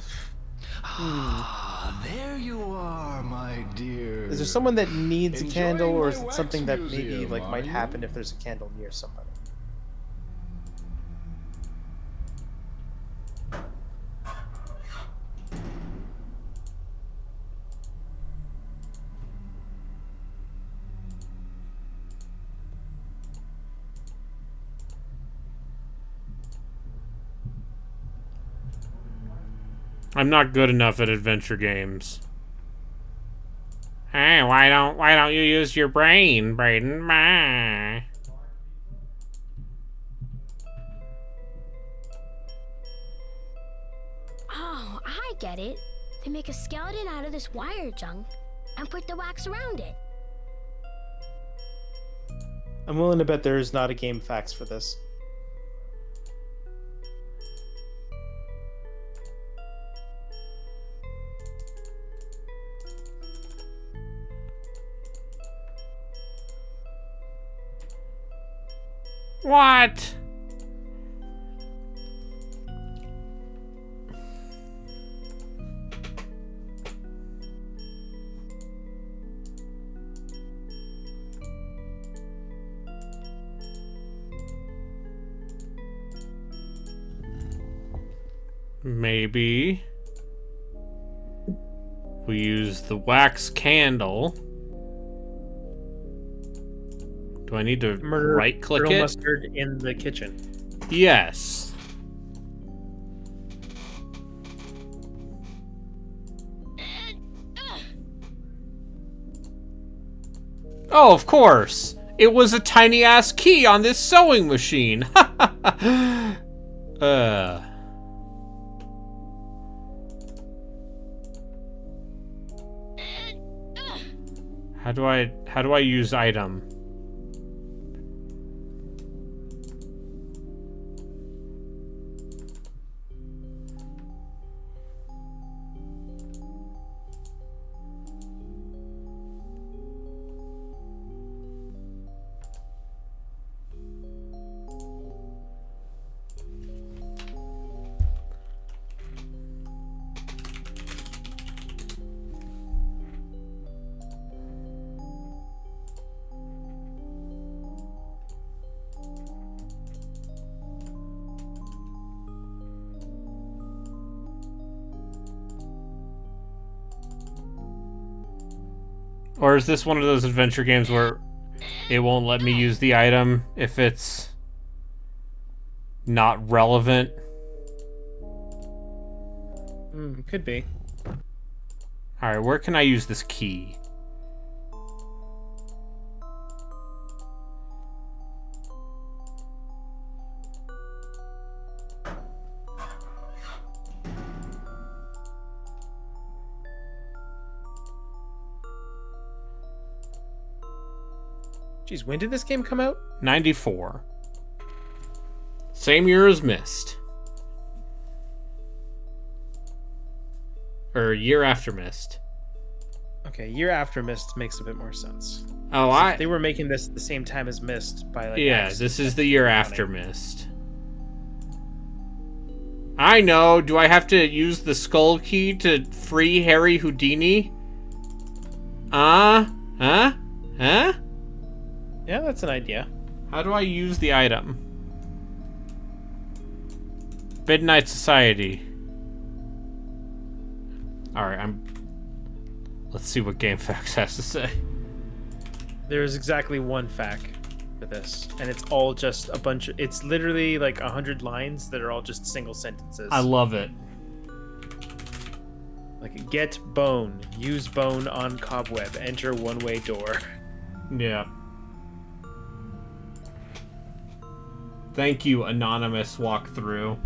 you are, my dear. Is there someone that needs a Enjoying candle, or my is it wax something that maybe museum, like are might you? happen if there's a candle near somebody? I'm not good enough at adventure games. Hey, why don't you use your brain, Brayden? Bye. Oh, I get it. They make a skeleton out of this wire junk and put the wax around it. I'm willing to bet there's not a game facts for this. What? Maybe we use the wax candle. Do I need to right-click grill it? mustard in the kitchen. Yes. Oh, of course. It was a tiny-ass key on this sewing machine. How do I use item? Or is this one of those adventure games where it won't let me use the item if it's not relevant? Could be. Alright, where can I use this key? Jeez, when did this game come out? 94. Same year as Myst. Or year after Myst. Okay, year after Myst makes a bit more sense. Oh, So if they were making this at the same time as Myst by like yeah, accident. this is the year after Myst. I know. Do I have to use the skull key to free Harry Houdini? Huh? Yeah, that's an idea. How do I use the item? Midnight Society. Alright, let's see what GameFAQs has to say. There's exactly one fact for this, and it's all just a bunch of... It's literally like 100 lines that are all just single sentences. I love it. Like, get bone, use bone on cobweb, enter one-way door. Yeah. Thank you, anonymous walkthrough.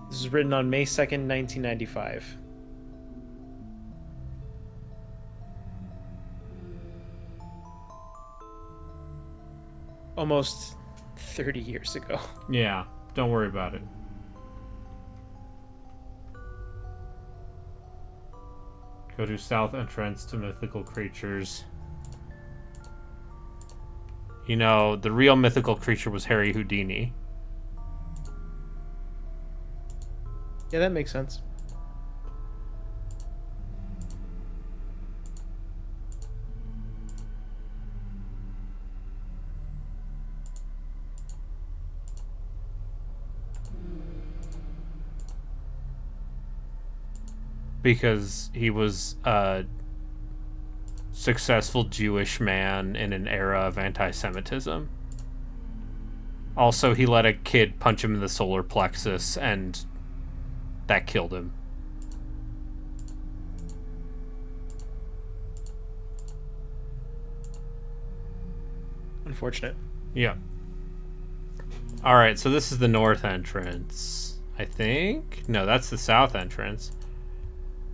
This was written on May 2nd, 1995. Almost 30 years ago. Yeah, don't worry about it. Go to south entrance to mythical creatures. You know, the real mythical creature was Harry Houdini. Yeah, that makes sense. Because he was a successful Jewish man in an era of anti-Semitism. Also, he let a kid punch him in the solar plexus, and that killed him. Unfortunate. Yeah. Alright, so this is the north entrance, I think? No, that's the south entrance.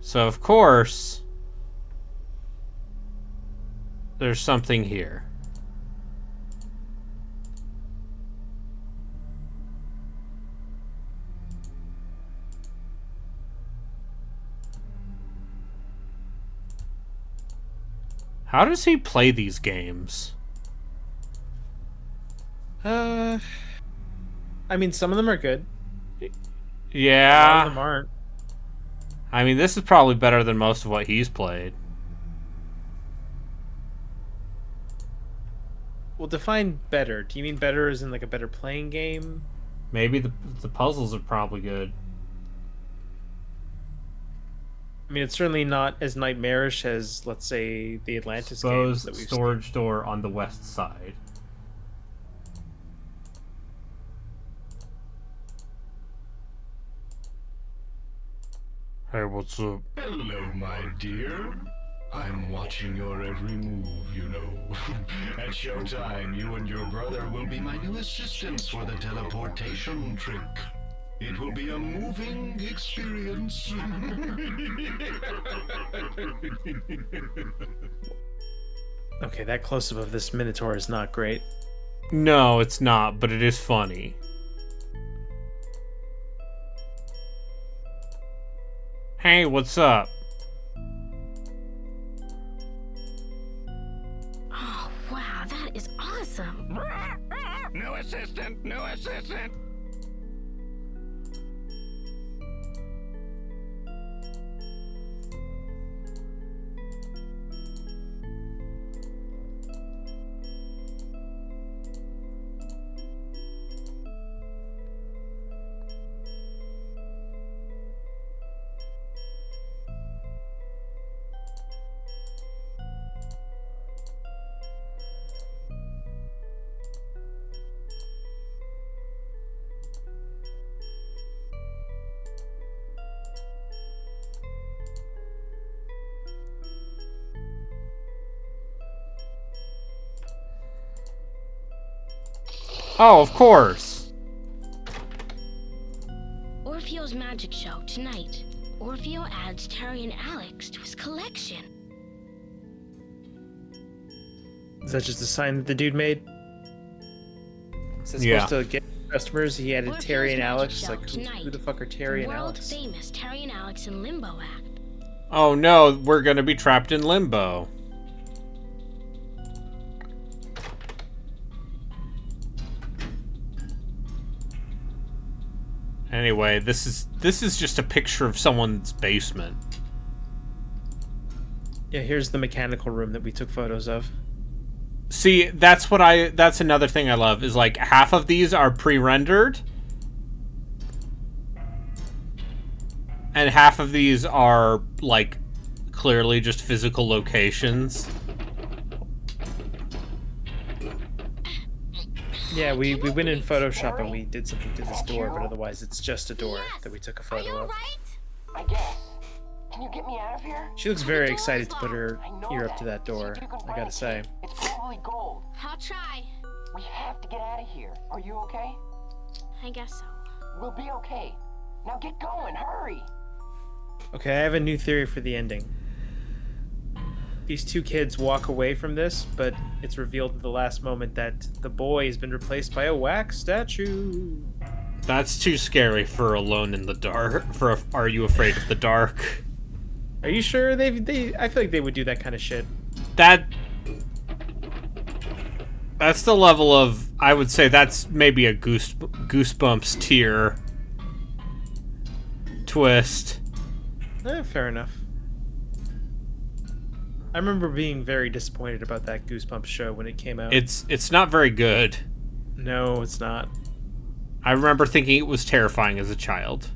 So, of course, there's something here. How does he play these games? I mean, some of them are good. Yeah. A lot of them aren't. I mean, this is probably better than most of what he's played. Well, define better. Do you mean better as in like a better playing game? Maybe the puzzles are probably good. I mean, it's certainly not as nightmarish as, let's say, the Atlantis games that we've storage door on the west side. Hey, what's up? Hello, my dear. I'm watching your every move, you know. At showtime, you and your brother will be my new assistants for the teleportation trick. It will be a moving experience. Okay, that close-up of this Minotaur is not great. No, it's not, but it is funny. Hey, what's up? Oh, wow, that is awesome. New assistant, new assistant. Oh, of course. Orfeo's magic show tonight. Orfeo adds Terry and Alex to his collection. Is that just a sign that the dude made? Is that Yeah. supposed to get customers? He added Orfeo's Terry and magic Alex. show Like, tonight. who the fuck are Terry and World Alex? famous Terry and Alex in Limbo act. Oh no, we're gonna be trapped in limbo. Anyway, this is just a picture of someone's basement. Yeah, here's the mechanical room that we took photos of. See, that's another thing I love, is like half of these are pre-rendered. And half of these are like clearly just physical locations. Yeah, we went in Photoshop and we did something to this door, but otherwise it's just a door that we took a photo of. I guess. Can you get me out of here? She looks very excited to put her ear up to that door, I gotta say. It's probably gold. I'll try. We have to get out of here. Are you okay? I guess so. We'll be okay. Now get going, hurry. Okay, I have a new theory for the ending. These two kids walk away from this, but it's revealed at the last moment that the boy has been replaced by a wax statue. That's too scary for Alone in the Dark. For Are You Afraid of the Dark? Are you sure? I feel like they would do that kind of shit. That's the level of, I would say that's maybe a Goosebumps tier twist. Fair enough. I remember being very disappointed about that Goosebumps show when it came out. It's not very good. No, it's not. I remember thinking it was terrifying as a child.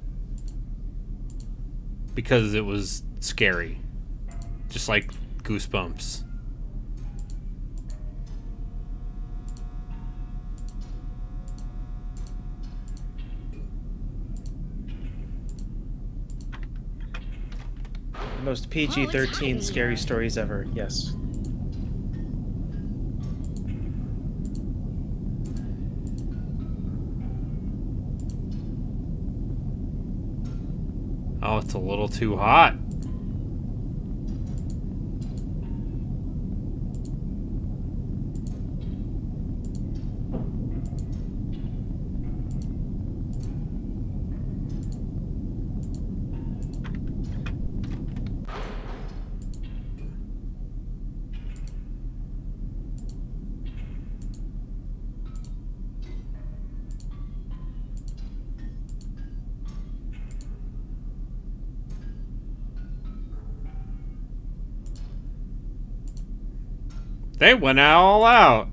Because it was scary. Just like Goosebumps. The most PG-13 scary stories ever, yes. Oh, it's a little too hot. They went all out.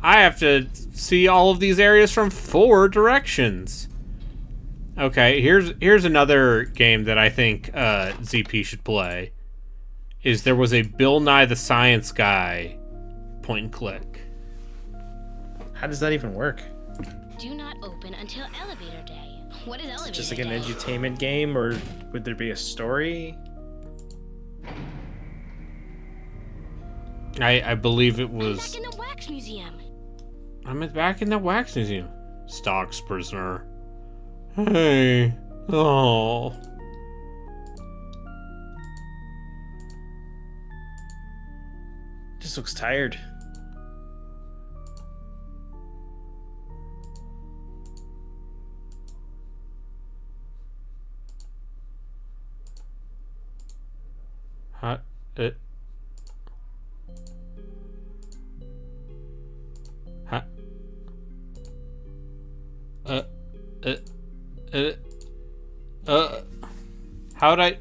I have to see all of these areas from 4 directions. Okay, here's another game that I think ZP should play. There was a Bill Nye the Science Guy point and click. How does that even work? Do not open until elevator day. What is elevator Just like an day? edutainment game, or would there be a story? I believe it was. Back in the wax museum. I'm back in the wax museum. Stocks prisoner. Hey. Oh. Just looks tired. Huh? Huh? How'd I?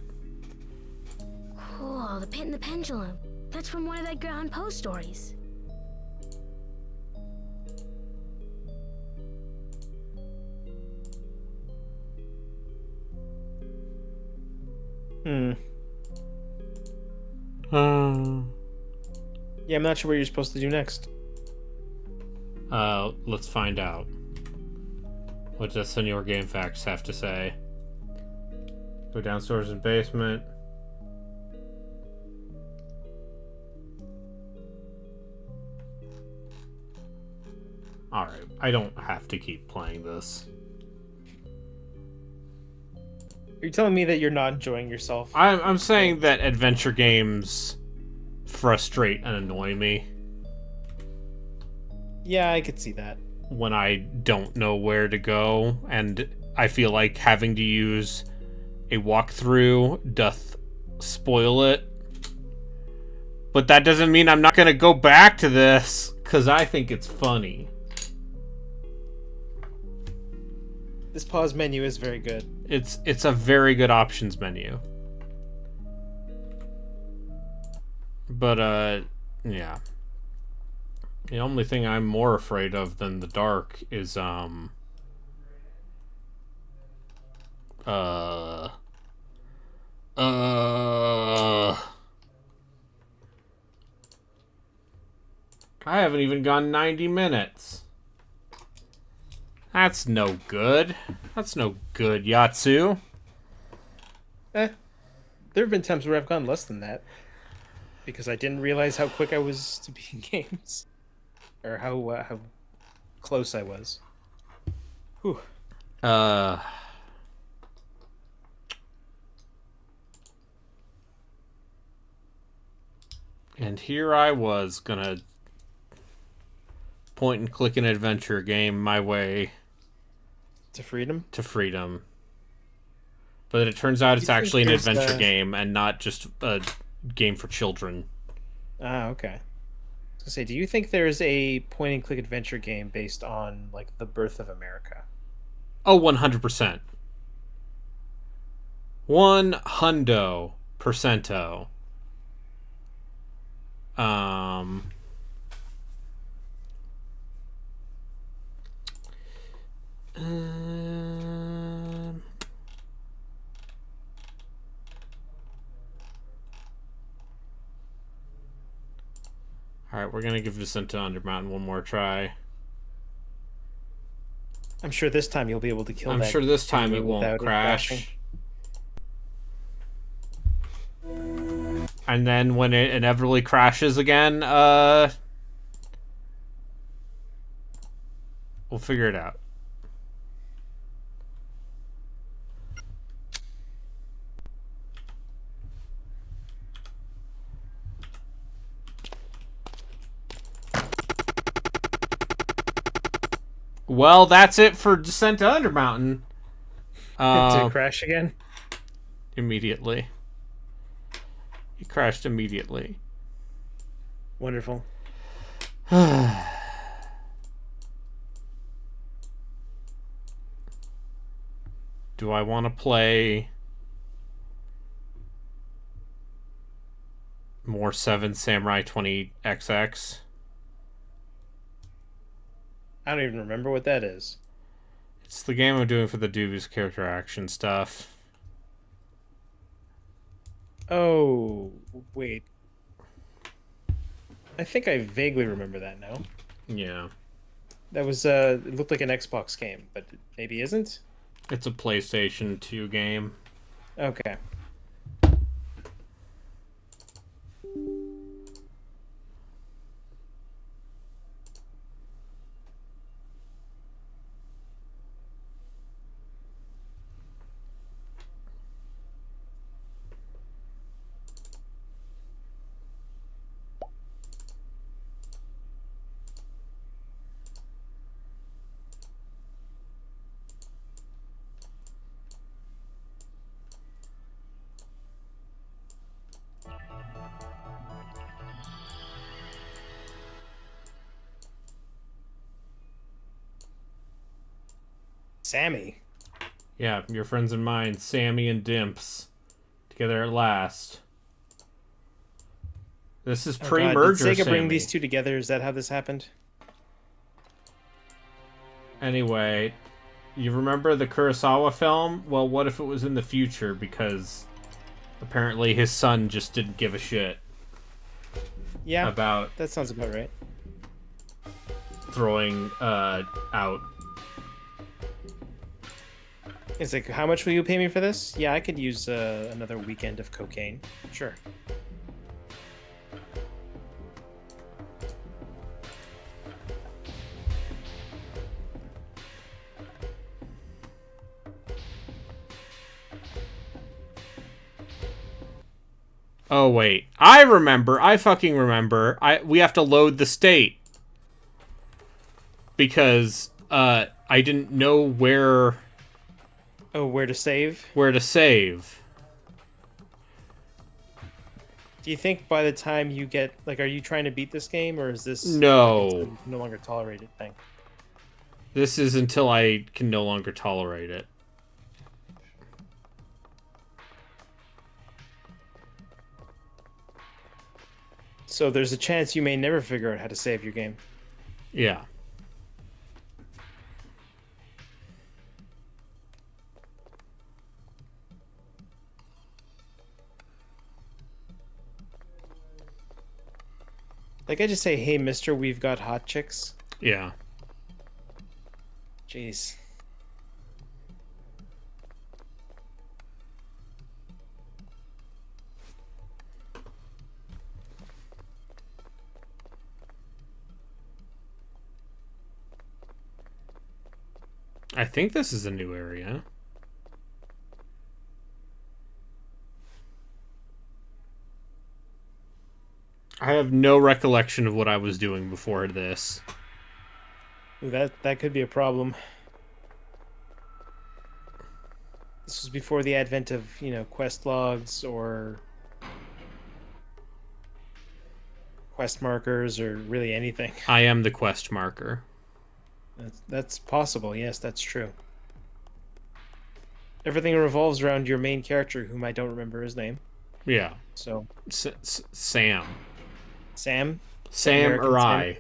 Cool, the pit and the pendulum. That's from one of the Edgar Allan Poe stories. Yeah, I'm not sure what you're supposed to do next. Let's find out. What does Senor Game Facts have to say? Go downstairs in the basement. Alright, I don't have to keep playing this. Are you telling me that you're not enjoying yourself? I'm saying that adventure games frustrate and annoy me. Yeah, I could see that. When I don't know where to go, and I feel like having to use a walkthrough doth spoil it. But that doesn't mean I'm not gonna go back to this, because I think it's funny. This pause menu is very good. It's a very good options menu. But, yeah. The only thing I'm more afraid of than the dark is, I haven't even gone 90 minutes. That's no good. That's no good, Yatsu. There have been times where I've gone less than that. Because I didn't realize how quick I was to beating games. Or how close I was. Whew. And here I was gonna point and click an adventure game my way to freedom. But it turns out it's actually an there's adventure game and not just a game for children. Ah, okay. I was gonna say, do you think there's a point and click adventure game based on like The Birth of America? Oh, 100%. 100%. Alright, we're gonna give Descent to Undermountain one more try. I'm sure this time you'll be able to kill I'm that sure this time it enemy won't without crash. And then when it inevitably crashes again, we'll figure it out. Well, that's it for Descent to Undermountain. Did it crash again? Immediately. It crashed immediately. Wonderful. Do I want to play More 7 Samurai 20XX. I don't even remember what that is. It's the game I'm doing for the Doovies character action stuff. Oh, wait. I think I vaguely remember that now. Yeah. That was, it looked like an Xbox game, but maybe isn't? It's a PlayStation 2 game. Okay. Sammy. Yeah, your friends and mine, Sammy and Dimps, together at last. This is pre-merger. Did Sega bring Sammy. these two together? Is that how this happened? Anyway, you remember the Kurosawa film? Well, what if it was in the future? Because apparently his son just didn't give a shit. Yeah, about that sounds about right. Throwing out. It's like, how much will you pay me for this? Yeah, I could use another weekend of cocaine. Sure. Oh wait, I remember. I fucking remember. We have to load the state because I didn't know where. Oh, where to save? Where to save. Do you think by the time you get, like, are you trying to beat this game, or is this No. no longer tolerated thing? This is until I can no longer tolerate it. So there's a chance you may never figure out how to save your game. Yeah. Like, I just say, hey, mister, we've got hot chicks. Yeah. Jeez. I think this is a new area. I have no recollection of what I was doing before this. Ooh, that could be a problem. This was before the advent of, quest logs or quest markers or really anything. I am the quest marker. That's possible. Yes, that's true. Everything revolves around your main character, whom I don't remember his name. Yeah. So Sam. Sam? Sam American or Sam? I.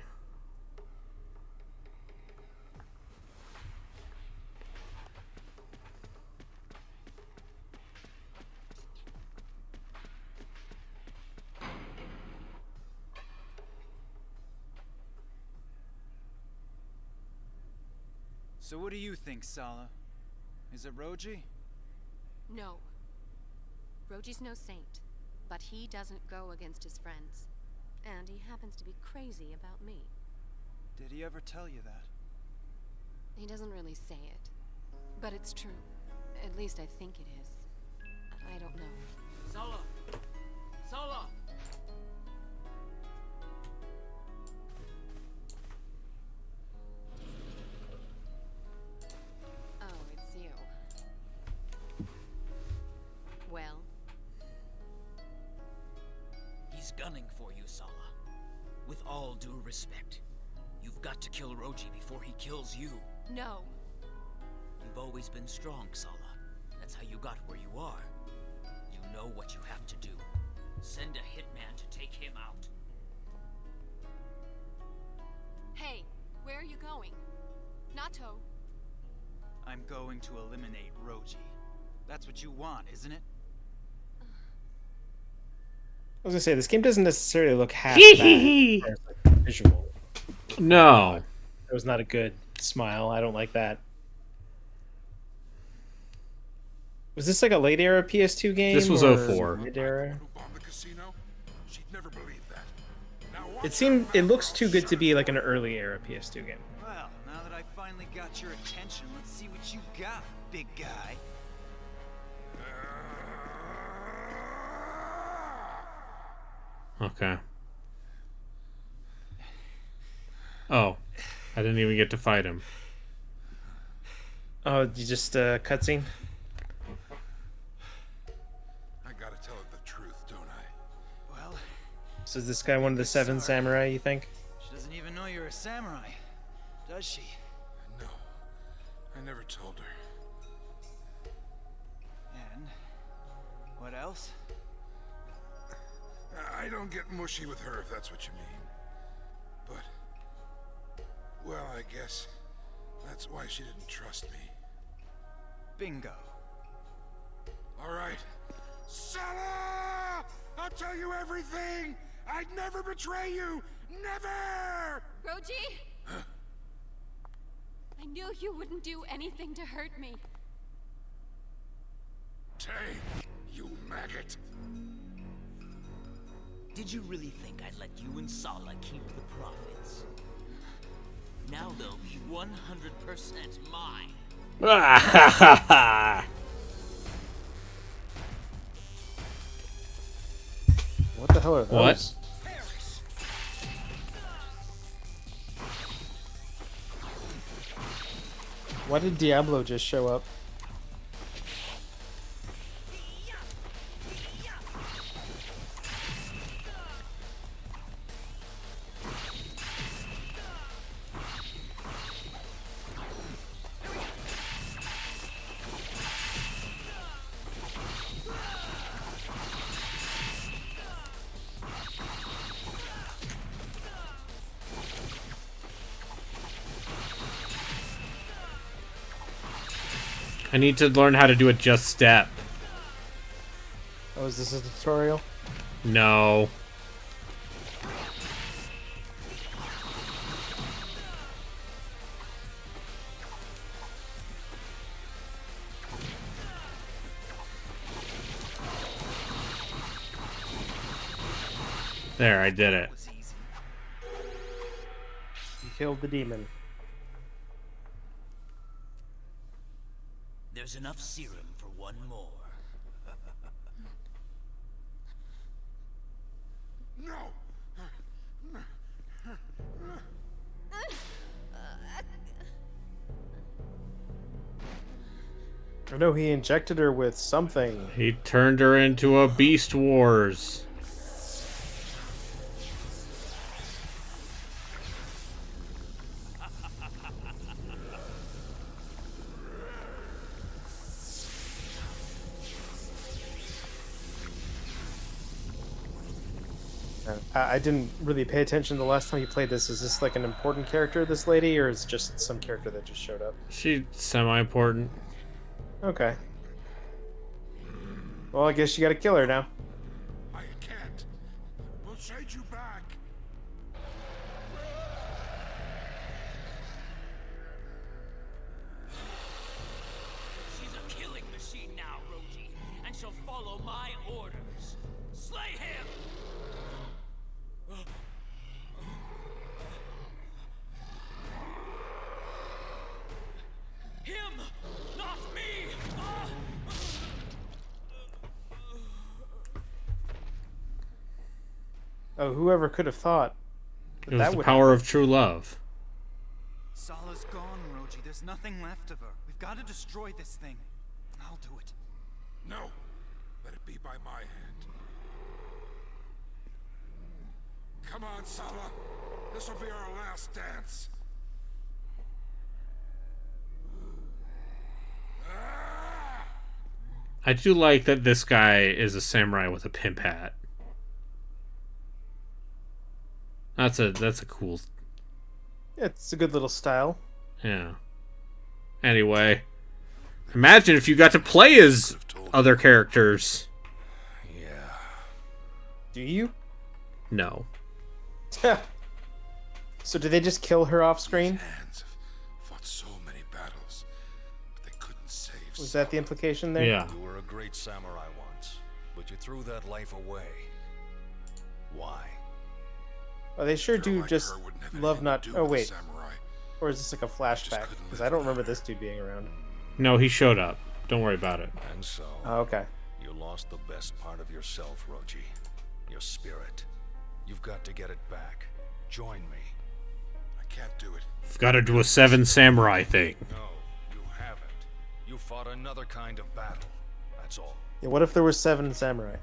So what do you think, Sala? Is it Roji? No. Roji's no saint, but he doesn't go against his friends. And he happens to be crazy about me. Did he ever tell you that? He doesn't really say it. But it's true. At least I think it is. I don't know. Sala! Sala! Oh, it's you. Well? He's gunning for you, Sala. With all due respect, you've got to kill Roji before he kills you. No. You've always been strong, Sala. That's how you got where you are. You know what you have to do. Send a hitman to take him out. Hey, where are you going? Nato. I'm going to eliminate Roji. That's what you want, isn't it? I was gonna say, this game doesn't necessarily look half bad as far as, like, visual. No. It was not a good smile. I don't like that. Was this like a late era PS2 game? This was or 04. Mid era. Bomb the casino? She'd never believe that. Now It looks too good to be like an early era PS2 game. Well, now that I finally got your attention, let's see what you got, big guy. Okay. Oh, I didn't even get to fight him. Oh, you just cutscene? I gotta tell her the truth, don't I? Well, So is this guy one of the 7 samurai, you think? she doesn't even know you're a samurai, does she? No, I never told her. And what else? I don't get mushy with her, if that's what you mean. But, well, I guess that's why she didn't trust me. Bingo. All right. Sala! I'll tell you everything! I'd never betray you! Never! Roji? I knew you wouldn't do anything to hurt me. Tay, you maggot! Did you really think I'd let you and Sala keep the profits? Now they'll be 100% mine. What the hell are those? What? Why did Diablo just show up? I need to learn how to do a just step. Oh, is this a tutorial? No. There, I did it. You killed the demon. There's enough serum for one more. No! I know he injected her with something. He turned her into a Beast Wars. I didn't really pay attention the last time you played this. Is this like an important character, this lady, or is it just some character that just showed up? She's semi-important. Okay. Well, I guess you gotta kill her now. I can't. We'll trade you back. She's a killing machine now, Roji, and she'll follow my orders. Slay him! Him, not me! Oh, whoever could have thought It was the power of true love. Sala's gone, Roji. There's nothing left of her. We've got to destroy this thing. I'll do it. No. Let it be by my hand. Come on, Sala. This will be our last dance. I do like that this guy is a samurai with a pimp hat. That's a cool. Yeah, it's a good little style. Yeah. Anyway, imagine if you got to play as other characters. Do you? No. So did they just kill her off screen? Fought so many battles, but they couldn't save. Was that the implication there? Yeah. You were a great samurai once, but you threw that life away. Why? Oh, they sure do just love not. Oh wait, or is this like a flashback? Because I don't remember this dude being around. No, he showed up. Don't worry about it. And so, Oh, okay. you lost the best part of yourself, Roji. Your spirit. You've got to get it back. Join me. I can't do it. You've got to do a 7 samurai thing. No, you haven't. You fought another kind of battle. That's all. Yeah, what if there were 7 samurai?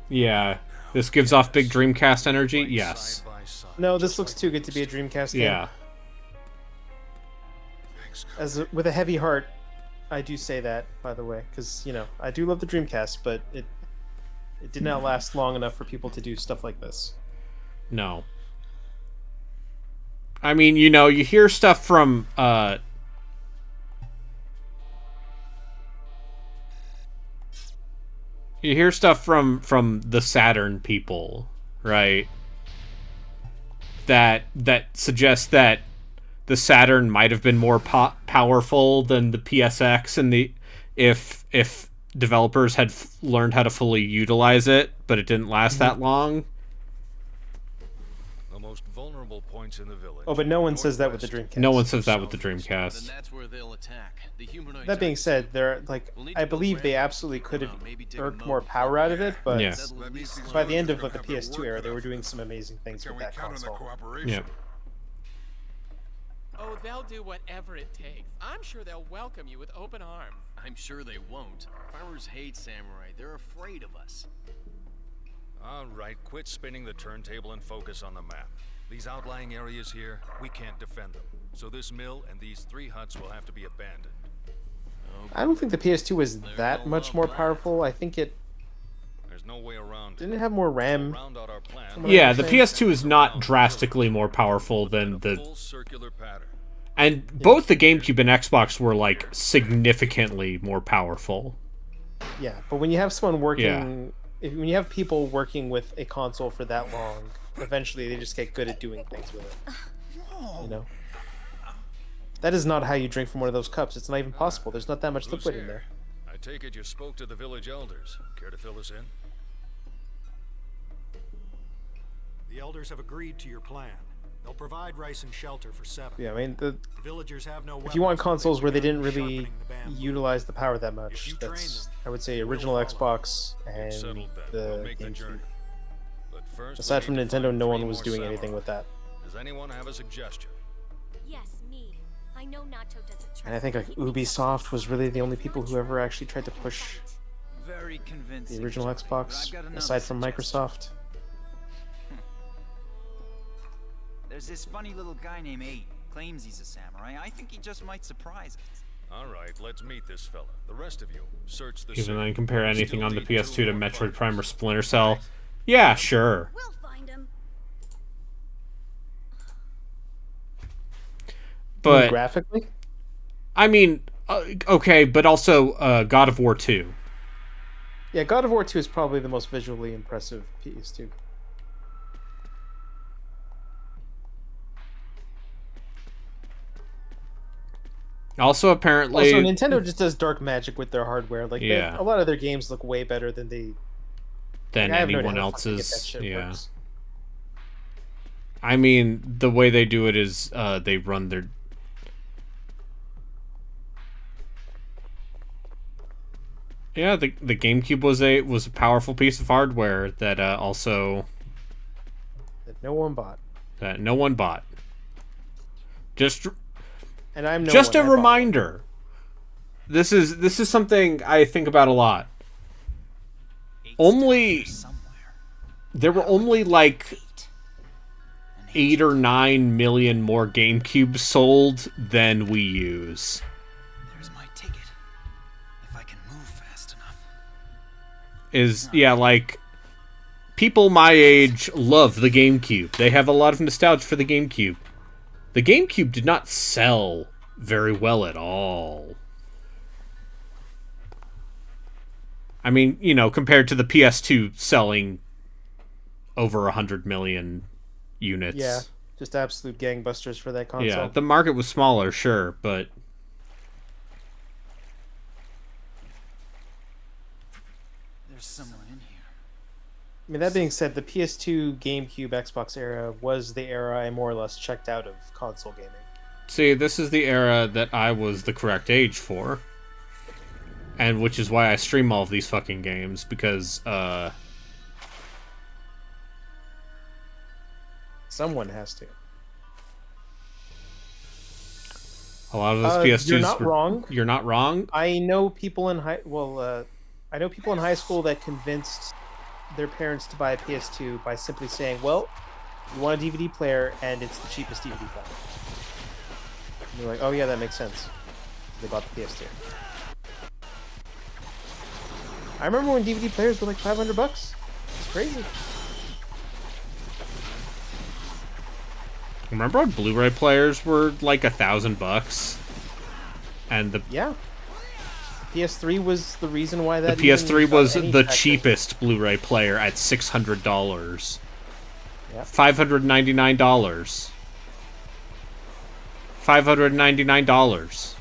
Yeah. This gives off big Dreamcast energy? Yes. No, this looks too good to be a Dreamcast game. Yeah. With a heavy heart, I do say that, by the way, because you know I do love the Dreamcast, but it did not last long enough for people to do stuff like this. No. I mean, you know, you hear stuff from you hear stuff from the Saturn people, right? That suggests that the Saturn might have been more powerful than the PSX, and if developers had learned how to fully utilize it, but it didn't last that long. The most vulnerable points in the village. Oh, but no one says that with the Dreamcast. No one says that with the Dreamcast. That's where they'll attack. The humanoids That being said, they're like I believe they absolutely could have earned more power out of it, but Yeah. by the end of like the PS2 era, they were doing some amazing things with that console. Yeah. Oh, they'll do whatever it takes. I'm sure they'll welcome you with open arms. I'm sure they won't. Farmers hate samurai. They're afraid of us. All right, quit spinning the turntable and focus on the map. These outlying areas here, we can't defend them. So this mill and these 3 huts will have to be abandoned. I don't think the PS2 was that much more powerful. I think it There's no way around. didn't it have more RAM. Yeah, the PS2 is not drastically more powerful than the... Circular pattern. And both the GameCube and Xbox were, like, significantly more powerful. Yeah, but when you have someone working... when you have people working with a console for that long, eventually they just get good at doing things with it. You know? That is not how you drink from one of those cups. It's not even possible. There's not that much liquid in there. I take it you spoke to the village elders. Care to fill us in? The elders have agreed to your plan. They'll provide rice and shelter for 7. Yeah, I mean, the villagers have no if you want weapons, consoles they've where they begun didn't really sharpening the bamboo. utilize the power that much, that's, I would say, original Xbox and the GameCube. But first, Aside from we need to Nintendo, find no 3 one was more doing samurai. anything with that. Does anyone have a suggestion? Yes, me. I know Nato doesn't trust And I think like Ubisoft was really the only people who ever actually tried to push Very convincing. the original Xbox, I've got another aside from suggestion. Microsoft. There's this funny little guy named Aiden. Claims he's a samurai. I think he just might surprise us. All right, let's meet this fella. The rest of you, search the Even city. then, compare We anything still on the need PS2 2 to more Metroid Prime or Splinter Cell. Yeah, sure. We'll find him. But graphically? I mean, okay, but also God of War 2. Yeah, God of War 2 is probably the most visually impressive PS2. Also, apparently... Also, Nintendo just does dark magic with their hardware. Like, Yeah. a lot of their games look way better than they... than Like, I have no idea anyone how the fuck they get that else's. shit Yeah. works. I mean, the way they do it is they run their... Yeah, the GameCube was a powerful piece of hardware that also That no one bought. that no one bought. Just And I'm no just one, a I bought reminder. This is something I think about a lot. There were only like 8 or 9 million more GameCubes sold than Wii U's. There's my ticket. If I can move fast enough. Is yeah, like people my age love the GameCube. They have a lot of nostalgia for the GameCube. The GameCube did not sell very well at all. I mean, you know, compared to the PS2 selling over 100 million units. Yeah, just absolute gangbusters for that console. Yeah, the market was smaller, sure, but... There's someone in here. I mean, that being said, the PS2, GameCube, Xbox era was the era I more or less checked out of console gaming. See, this is the era that I was the correct age for. And which is why I stream all of these fucking games, because, someone has to. A lot of those PS2s You're not wrong. You're not wrong? I know people in high school that convinced their parents to buy a PS2 by simply saying, well, you want a DVD player and it's the cheapest DVD player. And you're like, oh yeah, that makes sense. They bought the PS2. I remember when DVD players were like $500. It's crazy. Remember when Blu-ray players were like $1,000? And the PS3 was the reason why that. The PS3 was the traction. cheapest Blu-ray player at $600. Yep. $599. $599.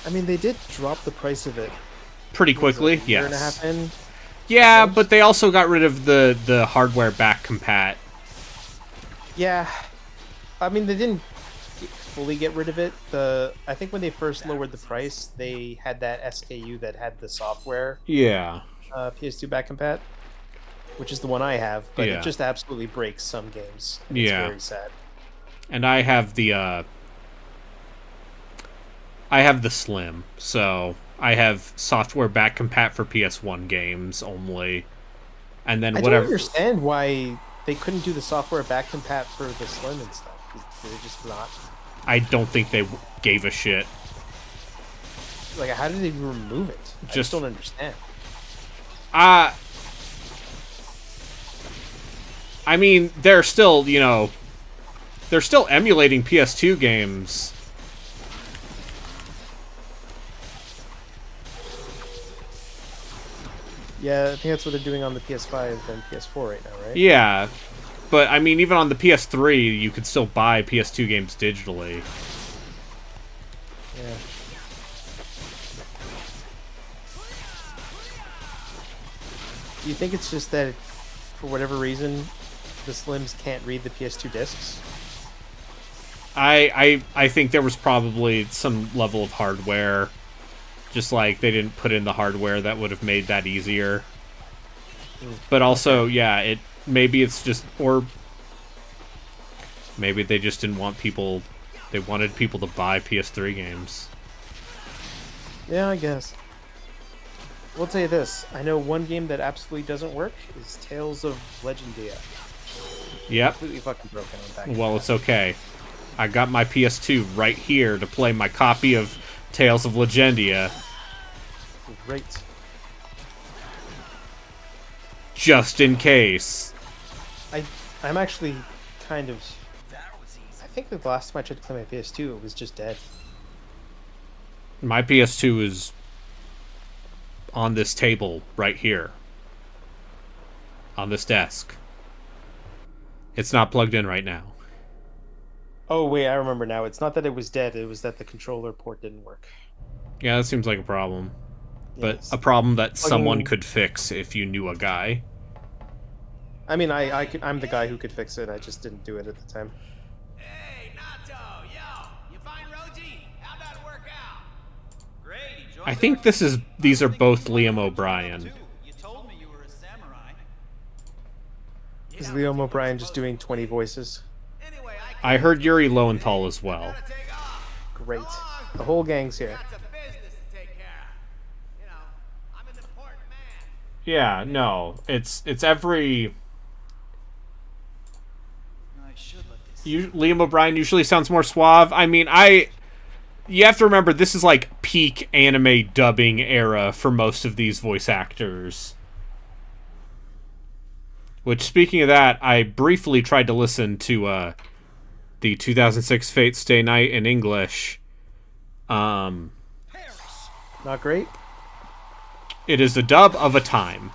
I mean, they did drop the price of it Pretty quickly, a year and a yes. half in. Yeah, but they also got rid of the hardware back compat. Yeah, I mean, they didn't fully get rid of it. I think when they first lowered the price, they had that SKU that had the software. Yeah. PS2 back compat, which is the one I have, but Yeah. it just absolutely breaks some games. And Yeah. It's very sad. And I have the Slim, so I have software back compat for PS1 games only. And then I whatever. don't understand why they couldn't do the software back compat for the Slim and stuff. Did they just not? I don't think they gave a shit. Like, how did they remove it? I just don't understand. I mean, they're still, you know, they're still emulating PS2 games. Yeah, I think that's what they're doing on the PS5 and PS4 right now, right? Yeah, but I mean, even on the PS3, you could still buy PS2 games digitally. Yeah. Do you think it's just that, for whatever reason, the Slims can't read the PS2 discs? I think there was probably some level of hardware, just like they didn't put in the hardware that would have made that easier. But also, yeah, maybe it's just, or maybe they just didn't want people, they wanted people to buy PS3 games. Yeah, I guess. We'll tell you this. I know one game that absolutely doesn't work is Tales of Legendia. Yep. Completely fucking broken on back. Well, it's okay. I got my PS2 right here to play my copy of Tales of Legendia. Great. Just in case. I'm actually kind of... I think the last time I tried to play my PS2, it was just dead. My PS2 is on this table right here. On this desk. It's not plugged in right now. Oh, wait, I remember now. It's not that it was dead, it was that the controller port didn't work. Yeah, that seems like a problem. But Yes. a problem that someone could fix if you knew a guy. I mean, I'm the guy who could fix it, I just didn't do it at the time. I think these are both Liam O'Brien. Is Liam O'Brien just doing 20 voices? I heard Yuri Lowenthal as well. Great. The whole gang's here. Yeah, no. It's every... Liam O'Brien usually sounds more suave. I mean, you have to remember, this is like peak anime dubbing era for most of these voice actors. Which, speaking of that, I briefly tried to listen to the 2006 Fate Stay Night in English. Not great. It is a dub of a time.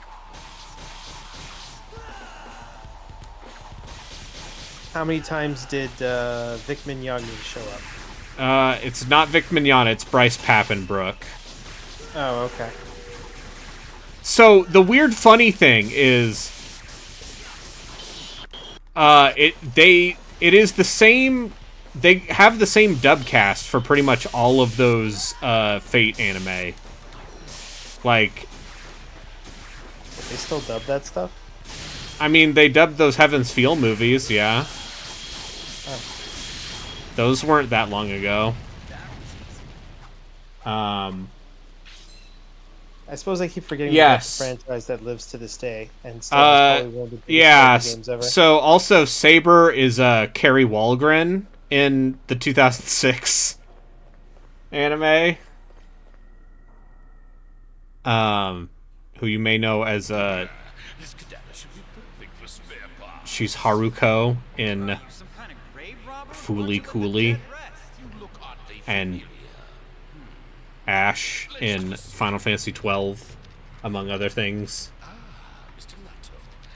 How many times did Vic Mignogna show up? It's not Vic Mignogna, it's Bryce Papenbrook. Oh, okay. So, the weird funny thing is... it is the same... They have the same dub cast for pretty much all of those Fate anime. Like... They still dub that stuff? I mean, they dubbed those Heaven's Feel movies, yeah. Oh. Those weren't that long ago. I suppose I keep forgetting Yes. that franchise that lives to this day and still is probably one of the biggest yeah. games ever. So also Saber is Kerry Walgren in the 2006 anime. Who you may know as she's Haruko in Fooly Cooly and Ash in Final Fantasy XII, among other things. Mr. Nato,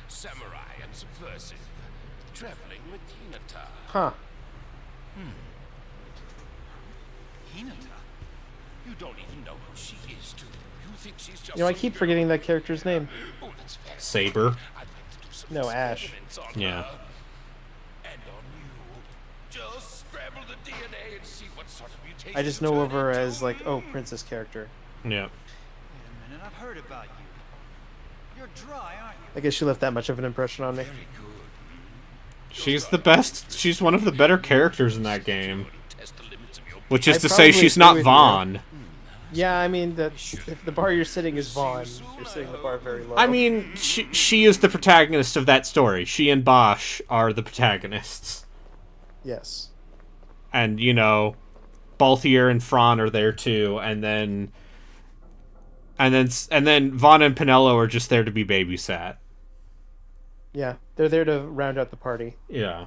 samurai and subversive, traveling with Hinata. Huh. Hinata? You don't even know who she is, do you? You think she's just You know, I keep forgetting that character's name. Saber. No, Ash. Yeah. And on you, just scramble the DNA and see what sort of mutation. I just know of her as, like, oh, princess character. Yeah. Wait a minute, I've heard about you. You're dry, aren't you? I guess she left that much of an impression on me. She's the best. She's one of the better characters in that game. Which is I to say, probably she's agree not with you. Vaughn. Yeah, I mean, if the bar you're sitting is Vaughn, you're sitting the bar very low. I mean, she is the protagonist of that story. She and Bosch are the protagonists. Yes. And, you know, Balthier and Fran are there too, and then Vaughn and Pinello are just there to be babysat. Yeah, they're there to round out the party. Yeah.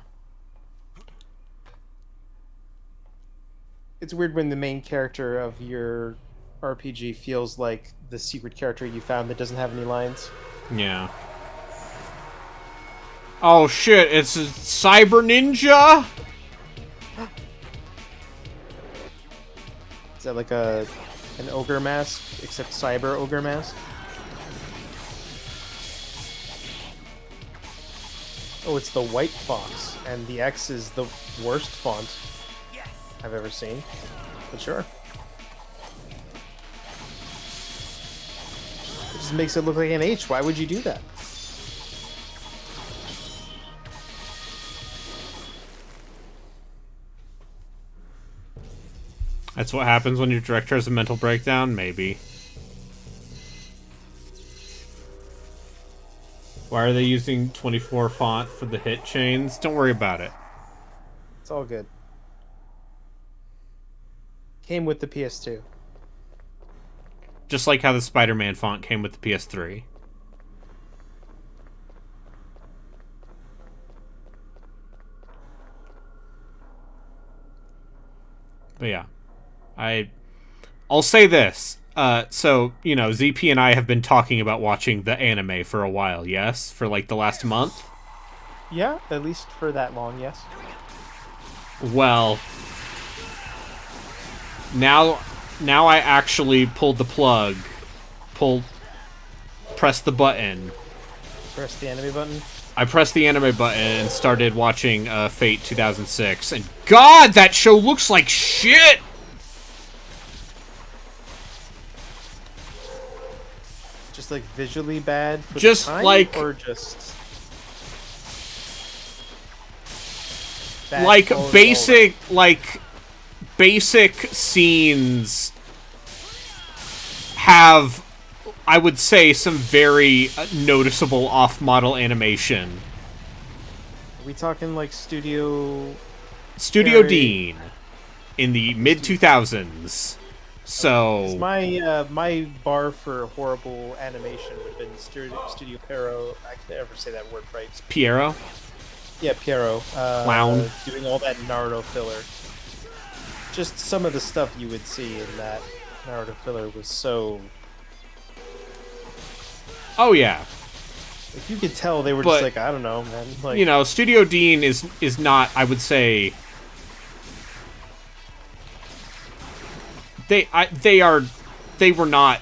It's weird when the main character of your RPG feels like the secret character you found that doesn't have any lines. Yeah. Oh shit, it's a cyber ninja? Is that like an ogre mask, except cyber ogre mask? Oh, it's the white font, and the X is the worst font I've ever seen. But sure. It just makes it look like an H. Why would you do that? That's what happens when your director has a mental breakdown? Maybe. Why are they using 24 font for the hit chains? Don't worry about it. It's all good. Came with the PS2. Just like how the Spider-Man font came with the PS3. But yeah. I'll say this. So, you know, ZP and I have been talking about watching the anime for a while, yes? For like the last month? Yeah, at least for that long, yes. Well, now I actually pulled the plug. Press the button. Press the anime button. I pressed the anime button and started watching Fate 2006. And God, that show looks like shit! Just like visually bad for Just the time, like- or just bad Like clothes basic scenes have, I would say, some very noticeable off-model animation. Are we talking like Studio Studio Gary- Dean in the mid-2000s. So my bar for horrible animation would have been Studio Pierrot. I can never say that word right. Piero? Yeah, Pierrot. Clown. Doing all that Naruto filler. Just some of the stuff you would see in that Naruto filler was so... Oh, yeah. If you could tell, they were just like, I don't know, man. Like, you know, Studio Dean is not, I would say... They were not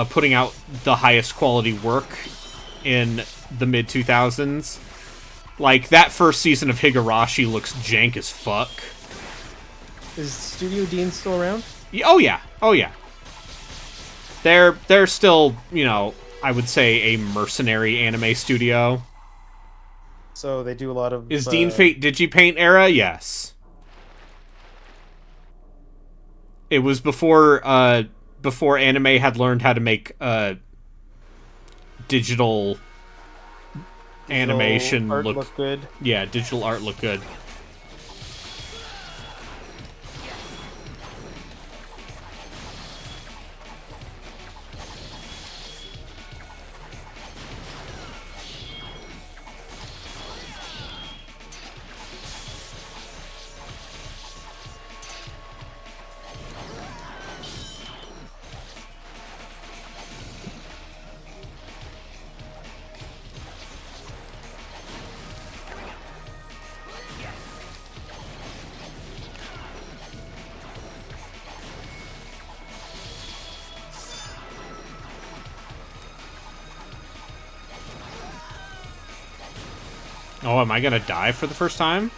putting out the highest quality work in the mid-2000s. Like, that first season of Higurashi looks jank as fuck. Is Studio Dean still around? Oh yeah, oh yeah. They're still, you know, I would say a mercenary anime studio. So they do a lot of... Is Dean Fate Digipaint era? Yes. It was before anime had learned how to make digital animation art look good. Yeah, digital art look good. Oh, am I gonna die for the first time?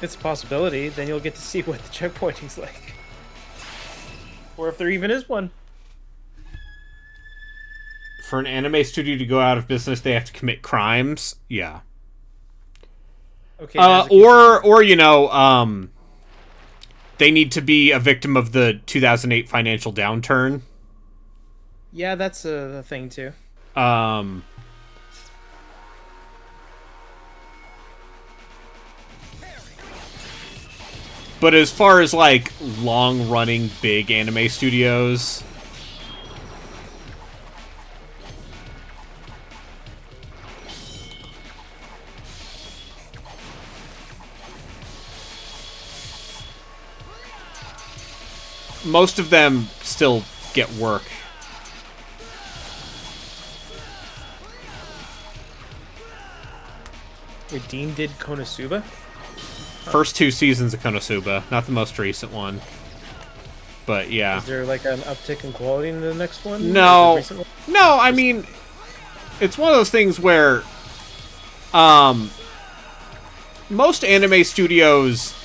It's a possibility. Then you'll get to see what the checkpointing's like. Or if there even is one. For an anime studio to go out of business, they have to commit crimes? Yeah. Okay. Or you know, they need to be a victim of the 2008 financial downturn. Yeah, that's a thing too. But as far as, like, long-running big anime studios... most of them still get work. Wait, Dean did Konosuba? First 2 seasons of Konosuba, not the most recent one. But yeah. Is there like an uptick in quality in the next one? No. No, I mean, it's one of those things where most anime studios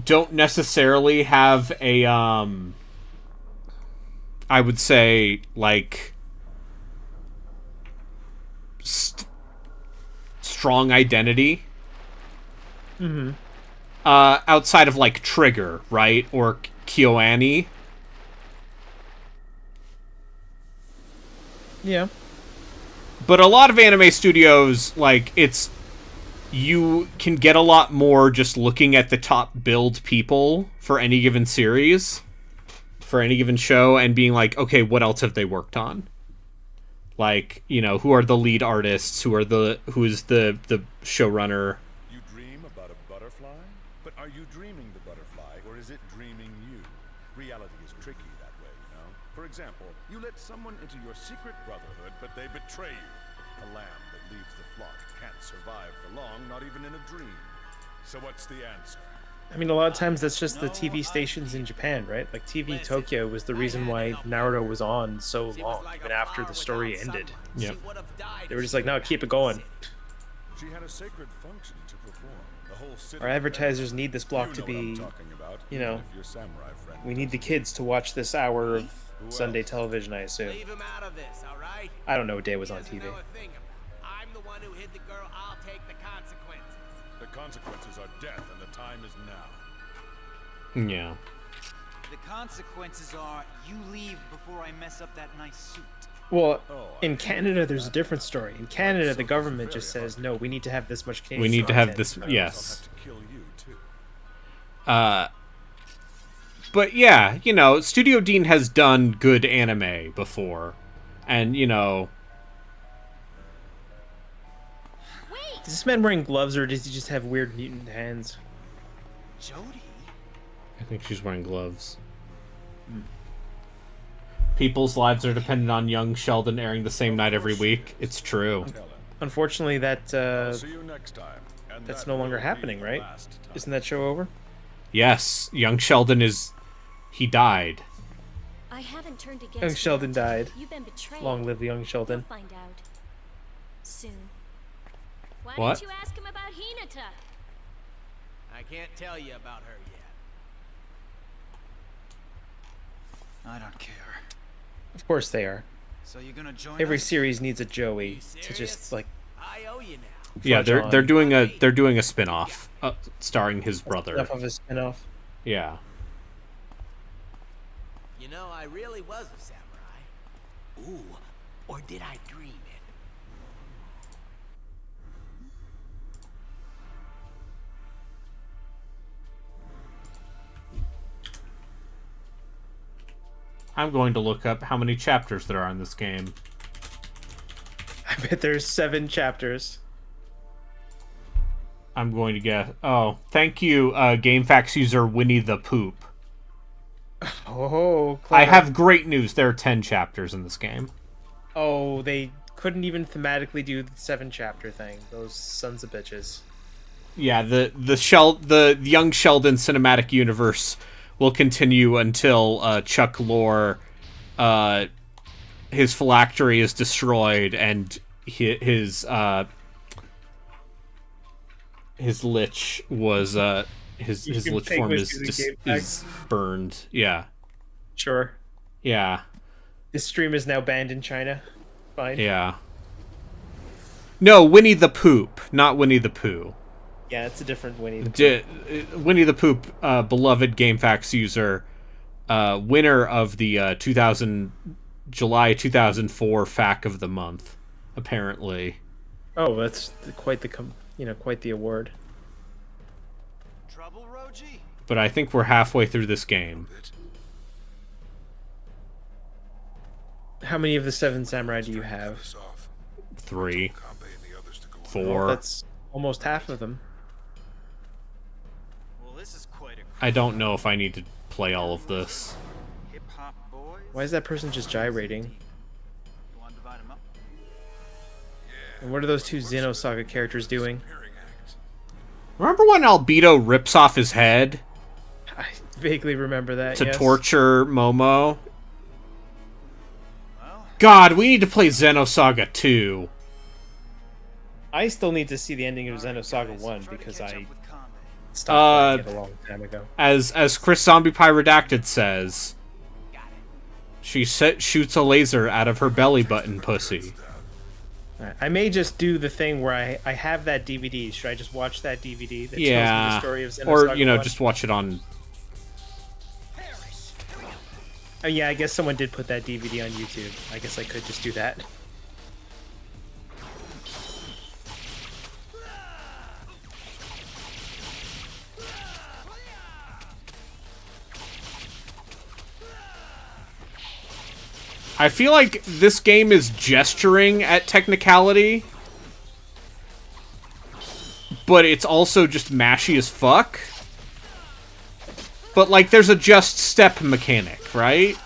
don't necessarily have a I would say like strong identity. Mm-hmm. Outside of like Trigger, right? Or KyoAni. Yeah. But a lot of anime studios, like, you can get a lot more just looking at the top build people for any given series, for any given show, and being like, okay, what else have they worked on? Like, you know, who are the lead artists? Who is the showrunner? You dream about a butterfly, but are you dreaming the butterfly, or is it dreaming you? Reality is tricky that way, you know. For example, you let someone into your secret brotherhood, but they betray you. A lamb that leaves the flock can't survive for long, not even in a dream. So what's the answer? I mean, a lot of times that's just the TV stations in Japan, right? Like TV Tokyo was the reason why Naruto was on so long, even after the story ended. Yep. They were just like, no, keep it going. She had a sacred function to perform. The whole city Our advertisers need this block to be, you know, we need the kids to watch this hour of Sunday television, I assume. Leave him out of this, all right? I don't know what day was on TV. I'm the one who hid the girl. I'll take the consequences. The consequences are death, and the time is now. Yeah. The consequences are you leave before I mess up that nice suit. Well, in Canada, there's a different story. In Canada, the government just says, no, we need to have this much Canadian We need to have content. this, yes. But yeah, you know, Studio Dean has done good anime before. And, you know... Is this man wearing gloves, or does he just have weird mutant hands? Jody? I think she's wearing gloves. People's lives are dependent on young Sheldon airing the same night every week. It's true. Unfortunately, that See you next time. And that's that no will longer be happening, the right? last time. Isn't that show over? Yes, young Sheldon is... He died. I haven't turned against Young Sheldon you. died. You've been betrayed. Long live young Sheldon. You'll find out soon. Why What? didn't you ask him about Hinata? I can't tell you about her yet. I don't care. Of course they are. So you're gonna join Every us? series needs a Joey to just like. I owe you now. Yeah, fudge they're on. doing a spin-off starring his brother. Enough of a spin-off. Yeah. You know, I really was a samurai. Ooh, or did I dream it? I'm going to look up how many chapters there are in this game. I bet there's 7 chapters. I'm going to guess. Oh, thank you, GameFAQs user Winnie the Poop. Oh, I clever. have great news. There are 10 chapters in this game. Oh, they couldn't even thematically do the 7-chapter thing. Those sons of bitches. Yeah, the young Sheldon cinematic universe will continue until Chuck Lorre, his phylactery is destroyed and his lich was his lich form is burned. Yeah. Sure. Yeah. This stream is now banned in China. Fine. Yeah. No, Winnie the Poop, not Winnie the Pooh. Yeah, it's a different Winnie the Pooh. Winnie the Poop, beloved GameFAQs user, winner of the July 2004 FAQ of the month, apparently. Oh, that's quite the award. Trouble, Roji? But I think we're halfway through this game. How many of the 7 samurai do you have? 3, 4. Well, that's almost half of them. Well, this is quite a I don't know if I need to play all of this. hip-hop boys. Why is that person just gyrating? You want to divide 'em up? And what are those 2 Xenosaga characters doing? Remember when Albedo rips off his head I vaguely remember that. to yes. torture Momo? God, we need to play Xenosaga 2. I still need to see the ending of Xenosaga 1 because I stopped playing it a long time ago. As Chris Zombie Pie Redacted says, she shoots a laser out of her belly button pussy. I may just do the thing where I have that DVD. Should I just watch that DVD that tells me Yeah, the story of Xenosaga or, you know, 1? just watch it on... Oh yeah, I guess someone did put that DVD on YouTube. I guess I could just do that. I feel like this game is gesturing at technicality, but it's also just mashy as fuck. But, like, there's a just step mechanic, right?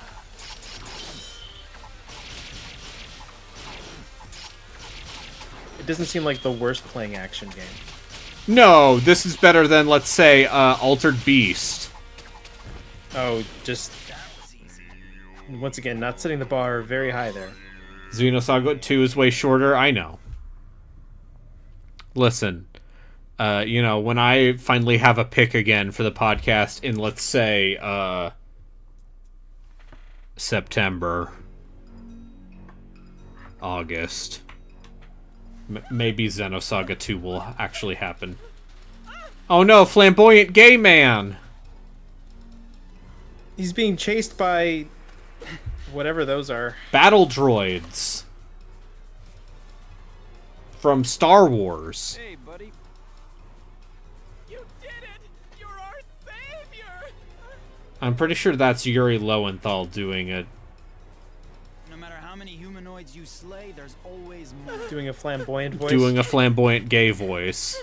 It doesn't seem like the worst playing action game. No, this is better than, let's say, Altered Beast. Oh, just... Once again, not setting the bar very high there. Xenosaga 2 is way shorter, I know. Listen, you know, when I finally have a pick again for the podcast in, let's say, September, August, maybe Xenosaga 2 will actually happen. Oh no, flamboyant gay man! He's being chased by... whatever those are. Battle droids. From Star Wars. Hey, buddy. You did it! You're our savior! I'm pretty sure that's Yuri Lowenthal doing it. No matter how many humanoids you slay, there's always more. Doing a flamboyant voice. Doing a flamboyant gay voice.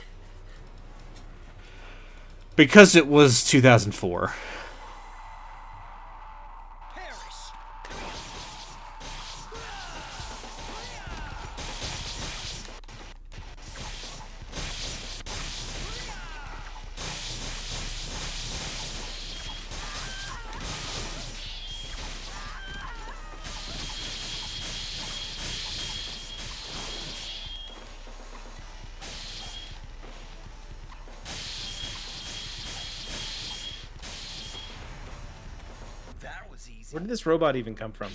Because it was 2004. Where did this robot even come from?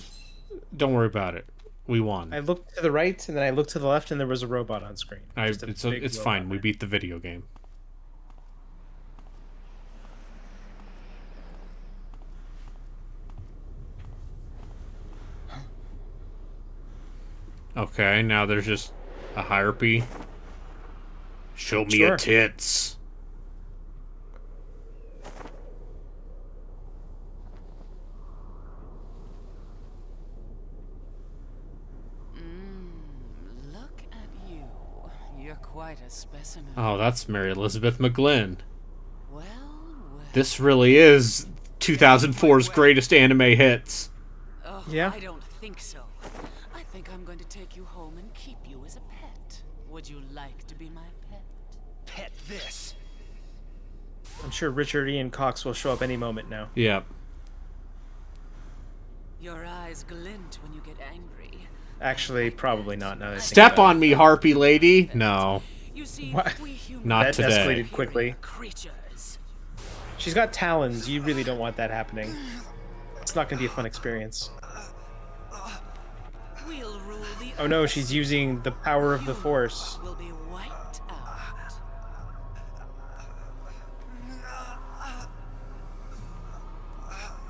Don't worry about it. We won. I looked to the right, and then I looked to the left, and there was a robot on screen. It's fine. We beat the video game. Okay, now there's just a harpy. Show me your tits. Look at you. You're quite a specimen. Oh, that's Mary Elizabeth McGlynn. Well, This really is 2004's greatest anime hits. oh, Yeah. I don't think so. I think I'm going to take you home and keep you as a pet. Would you like to be my pet? Pet this. I'm sure Richard Ian Cox will show up any moment now. Yep. Your eyes glint when you get angry. Actually, probably not. Now that I think Step about on me, harpy lady. No. You see, What? we humans Not that today. escalated quickly. creatures. She's got talons. You really don't want that happening. It's not going to be a fun experience. We'll rule the Oh no, she's using the power of the Force. will be wiped out.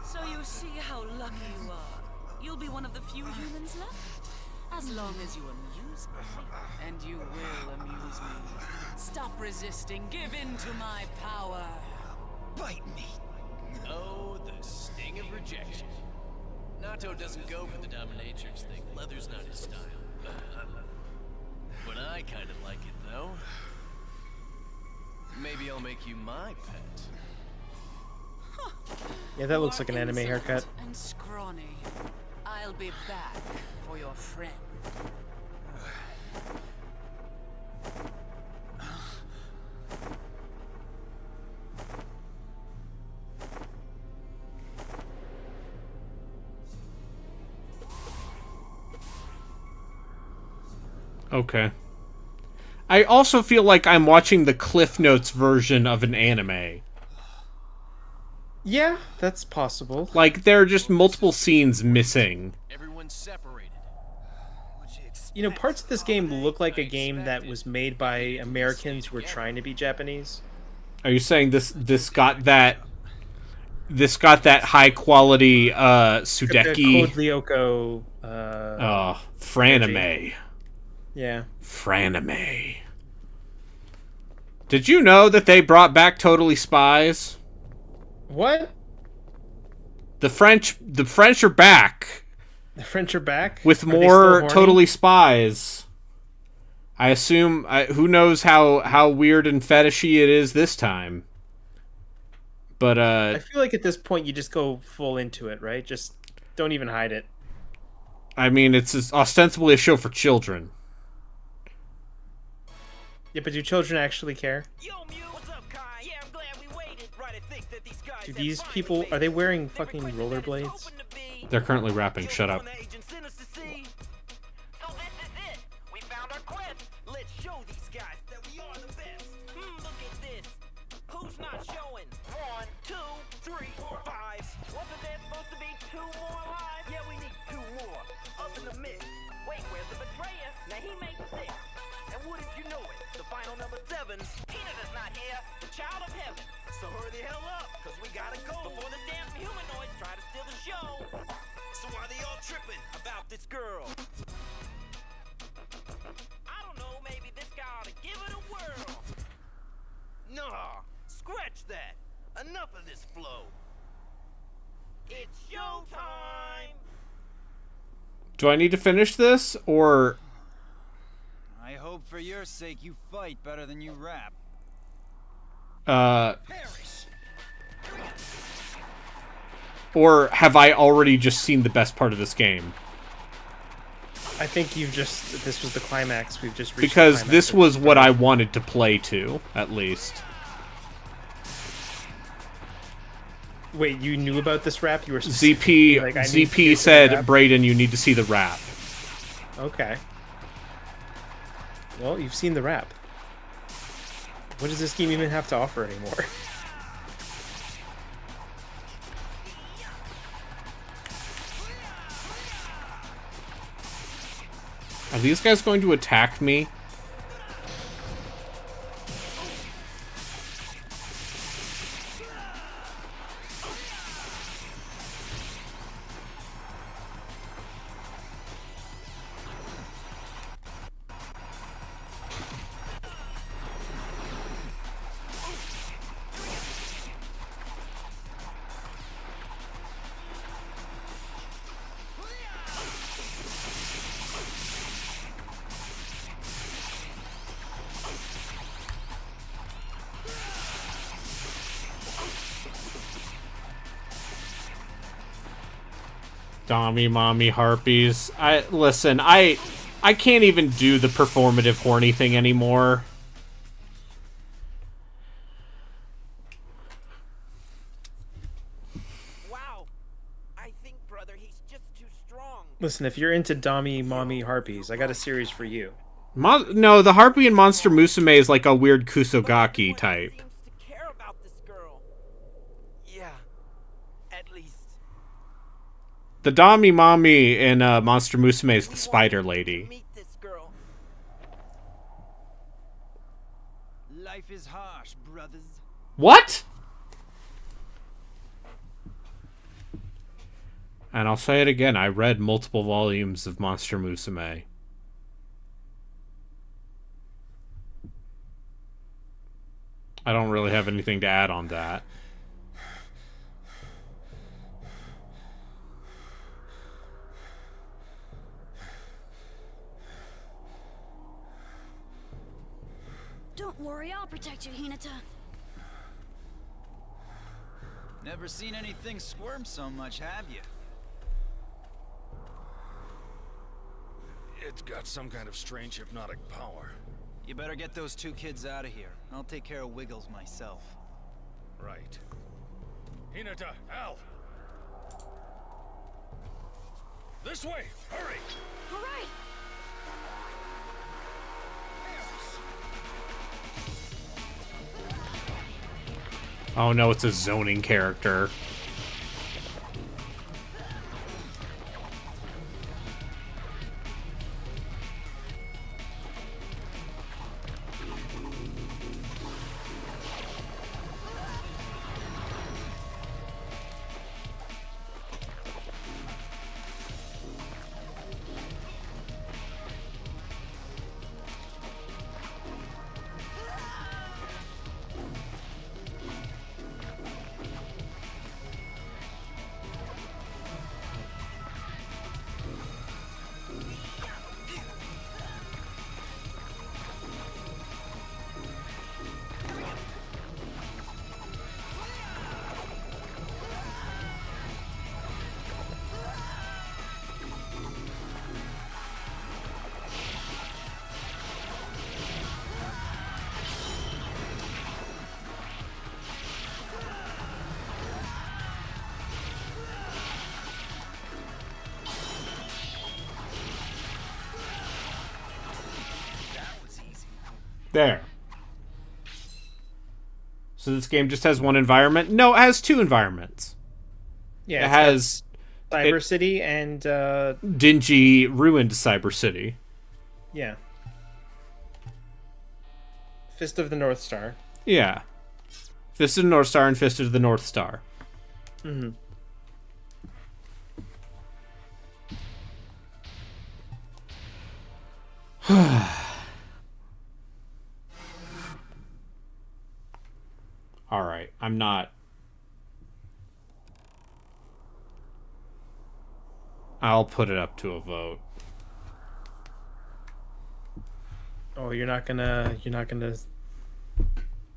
So you see how lucky you are. You'll be one of the few humans left. As long as you amuse me. And you will amuse me. Stop resisting. Give in to my power. Bite me. Oh, the sting of rejection. Nato doesn't go for the dominatrix thing. Leather's not his style. But I kind of like it, though. Maybe I'll make you my pet. Yeah, that looks like an anime Insolent haircut. And scrawny. I'll be back for your friend. Okay. I also feel like I'm watching the Cliff Notes version of an anime. Yeah, that's possible. Like, there are just multiple scenes missing. Everyone's separated. You know, parts of this game look like a game that was made by Americans who were trying to be Japanese. Are you saying this got that high quality Sudeki? Code Lyoko. Franime. Yeah. Franime. Did you know that they brought back Totally Spies? What? The French are back. The French are back? With Are they still more horny? Totally Spies. I assume, who knows how weird and fetishy it is this time. But, I feel like at this point you just go full into it, right? Just don't even hide it. I mean, it's ostensibly a show for children. Yeah, but do children actually care? Do these people, are they wearing fucking rollerblades? They're currently rapping, shut up. Let's show these guys that we are the best. Look at this. Who's not showing? 1, 2, 3, 4, 5. Wasn't there supposed to be 2 more lives? Yeah, we need 2 more. Up in the mix. Wait, where's the betrayer? Now he makes 6. And wouldn't you know it? The final number 7. Peanut is not here. The child of heaven. So hurry the hell up, cause we gotta go before the damn humanoids try to steal the show. So why they all tripping about this girl? I don't know, maybe this guy ought to give it a whirl. Nah, scratch that. Enough of this flow. Do I need to finish this, or... I hope for your sake you fight better than you rap. Or have I already just seen the best part of this game? I think this was the climax. We've just reached Because the climax this of was what I wanted to play to, at least. Wait, you knew about this rap? You were ZP like, I need to ZP get said, the rap? Brayden, you need to see the rap. Okay. Well, you've seen the rap. What does this game even have to offer anymore? Are these guys going to attack me? Dommy mommy harpies. Listen, I can't even do the performative horny thing anymore. Wow. I think, brother, he's just too strong. Listen, if you're into Dommy Mommy Harpies, I got a series for you. No, the Harpy in Monster Musume is like a weird Kusogaki type. Care about this girl. Yeah. At least. The Dommy mommy in Monster Musume is the spider lady. Meet this girl. Life is harsh, brothers. What? And I'll say it again, I read multiple volumes of Monster Musume. I don't really have anything to add on that. Don't worry, I'll protect you, Hinata. Never seen anything squirm so much, have you? It's got some kind of strange hypnotic power. You better get those two kids out of here. I'll take care of Wiggles myself. Right. Hinata, Al! This way! Hurry! All right. Oh no, it's a zoning character. There. So this game just has one environment? No, it has two environments. Yeah, it has Cyber City and dingy, ruined Cyber City. Yeah. Fist of the North Star. Yeah. Fist of the North Star and Fist of the North Star. Mm-hmm. Alright, I'm not... I'll put it up to a vote. Oh, you're not gonna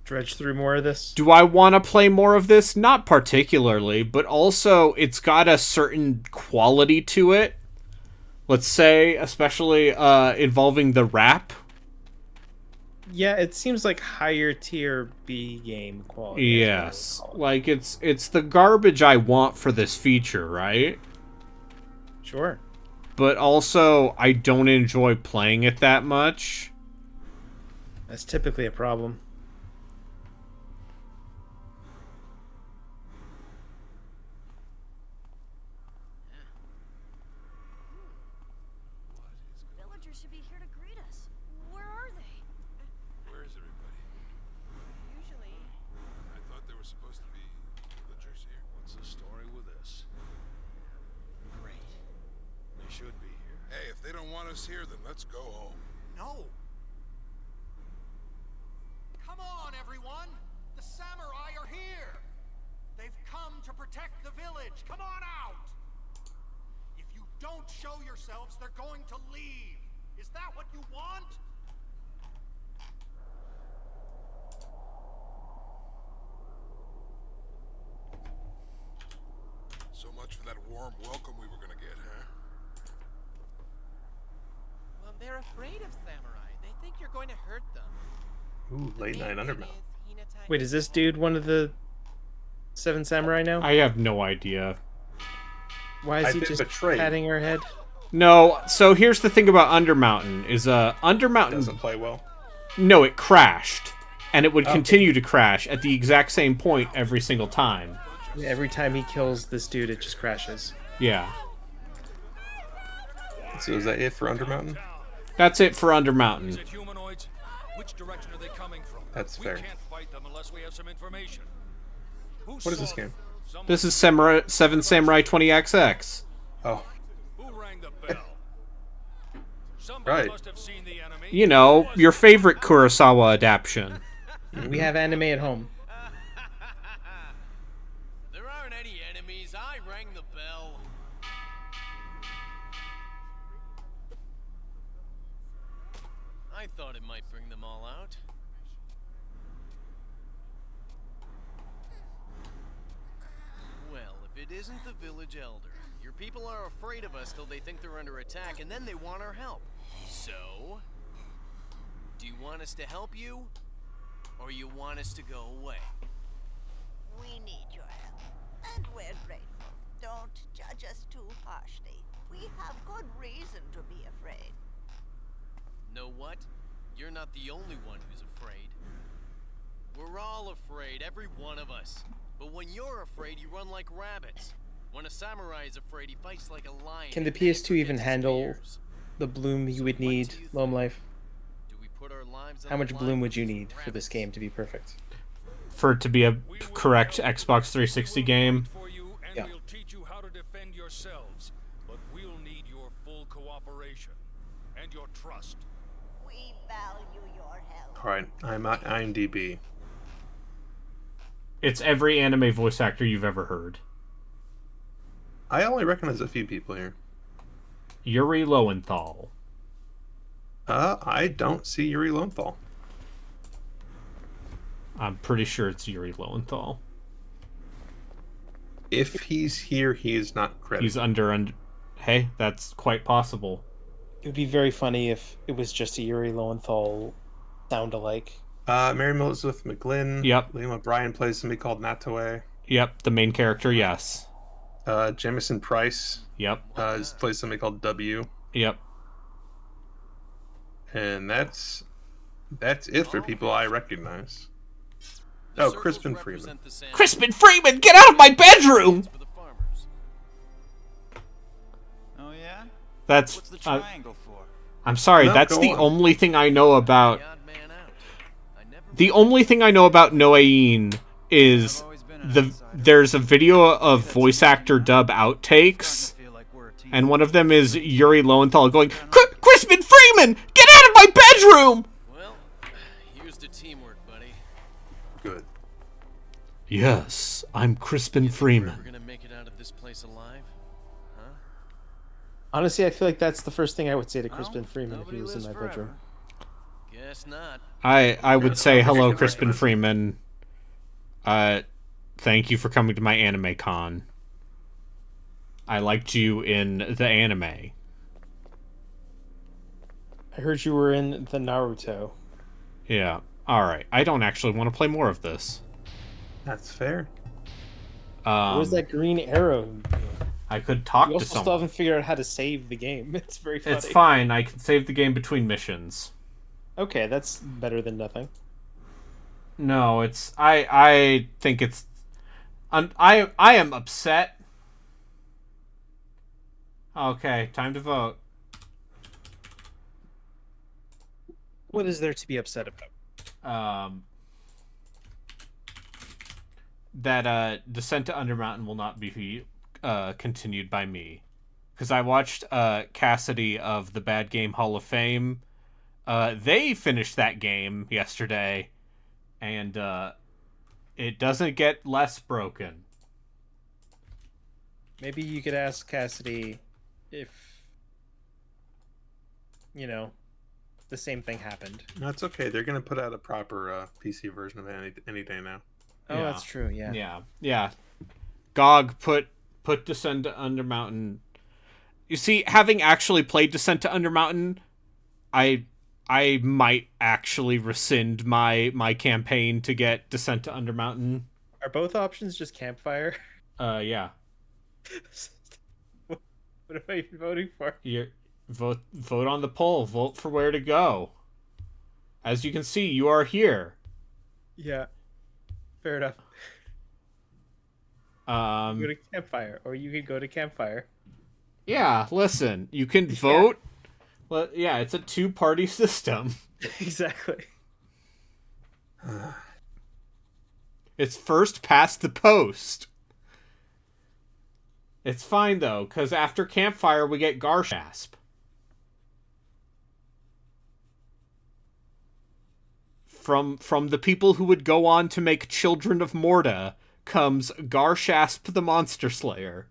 dredge through more of this? Do I want to play more of this? Not particularly, but also it's got a certain quality to it. Let's say, especially involving the rap. Yeah, it seems like higher tier B game quality. Yes, like it's the garbage I want for this feature, right? Sure. But also, I don't enjoy playing it that much. That's typically a problem. Villagers should be here to greet us. Where are they? Where is everybody? Usually. I thought there were supposed to be villagers here. What's the story with this? Great. They should be here. Hey, if they don't want us here, then let's go home. No. Come on, everyone! The samurai are here! They've come to protect the village! Come on out! If you don't show yourselves, they're going to leave! Is that what you want? So much for that warm welcome we were gonna get, huh? Well, they're afraid of samurai. They think you're going to hurt them. Ooh, late night Undermount. Wait, is this dude one of the 7 samurai now? I have no idea. Why is he just patting her head? No, so here's the thing about Undermountain, is Undermountain doesn't play well. No, it crashed. And it would continue to crash at the exact same point every single time. Every time he kills this dude, it just crashes. Yeah. So is that it for Undermountain? That's it for Undermountain. Is it humanoids? Which direction are they coming from? That's fair. We can't fight them unless we have some information. What is this game? This is 7 Samurai 20XX. Oh. Who rang the bell? Right. Must have seen the enemy. You know, your favorite Kurosawa adaptation. We have anime at home. There aren't any enemies. I rang the bell. I thought it might bring them all out. Well, if it isn't the village elder, your people are afraid of us till they think they're under attack, and then they want our help. So, do you want us to help you, or you want us to go away? We need your help, and we're grateful. Don't judge us too harshly. We have good reason to be afraid. Know what? You're not the only one who's afraid. We're all afraid, every one of us. But when you're afraid, you run like rabbits. When a samurai is afraid, he fights like a lion. Can the PS2 even handle the bloom you would need, Loam Life? How much bloom would you need for this game to be perfect? For it to be a correct Xbox 360 game? Yeah. We'll teach you how to defend yourselves, but we'll need your full cooperation and your trust. We value your help. Alright, I'm at IMDb. It's every anime voice actor you've ever heard. I only recognize a few people here. Yuri Lowenthal. I don't see Yuri Lowenthal. I'm pretty sure it's Yuri Lowenthal. If he's here, he is not credited. He's under. Hey, that's quite possible. It would be very funny if it was just a Yuri Lowenthal sound-alike. Mary Elizabeth McGlynn. Yep. Liam O'Brien plays somebody called Natoe. Yep, the main character, yes. Jamison Price. Yep. Plays somebody called W. Yep. And that's it for people I recognize. Oh, Crispin Freeman. Crispin Freeman, get out of my bedroom! Oh yeah? That's. What's the triangle for? I'm sorry, No, that's go the on. only thing I know about. The only thing I know about Noain is there's a video of voice actor dub outtakes, and one of them is Yuri Lowenthal going, Crispin Freeman, get out of my bedroom! Well, here's the teamwork, buddy. Good. Yes, I'm Crispin Freeman. We're gonna make it out of this place alive, huh? Honestly, I feel like that's the first thing I would say to Crispin Freeman if he was in my bedroom. Guess not. I would say hello, Crispin Freeman. Thank you for coming to my anime con. I liked you in the anime. I heard you were in the Naruto. Yeah. Alright. I don't actually want to play more of this. That's fair. Where's that green arrow? I could talk You to also still someone. haven't figured out how to save the game. It's very funny. It's fine. I can save the game between missions. Okay, that's better than nothing. No, it's... I think it's... I am upset. Okay, time to vote. What is there to be upset about? That Descent to Undermountain will not be continued by me. Because I watched Cassidy of the Bad Game Hall of Fame. They finished that game yesterday, and it doesn't get less broken. Maybe you could ask Cassidy if, you know, the same thing happened. No, it's okay. They're gonna put out a proper PC version of it any day now. Oh, that's true. Yeah. Yeah. GOG put Descent to Undermountain. You see, having actually played Descent to Undermountain, I might actually rescind my campaign to get Descent to Undermountain. Are both options just Campfire? Yeah. What am I even voting for? You vote on the poll. Vote for where to go. As you can see, you are here. Yeah. Fair enough. Go to Campfire, or you could go to Campfire. Yeah, listen, you can vote. Well, yeah, it's a two-party system. Exactly. It's first past the post. It's fine though, because after Campfire we get Garshasp. From the people who would go on to make Children of Morta comes Garshasp the Monster Slayer.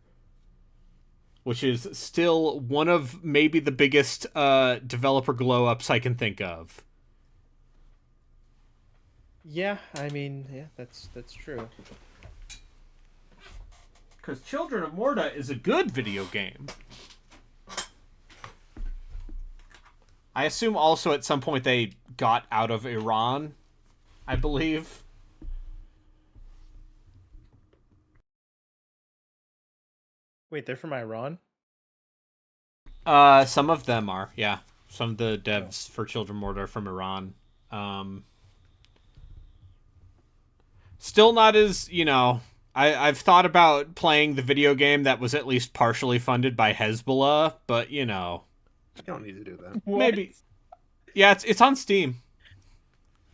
Which is still one of maybe the biggest developer glow-ups I can think of. Yeah, I mean, yeah, that's true. Because Children of Morta is a good video game. I assume also at some point they got out of Iran, I believe. Wait, they're from Iran? Some of them are, yeah. Some of the devs for Children of Morta are from Iran. Still not as, you know... I've thought about playing the video game that was at least partially funded by Hezbollah, but, you know... You don't need to do that. Maybe. Yeah, it's on Steam.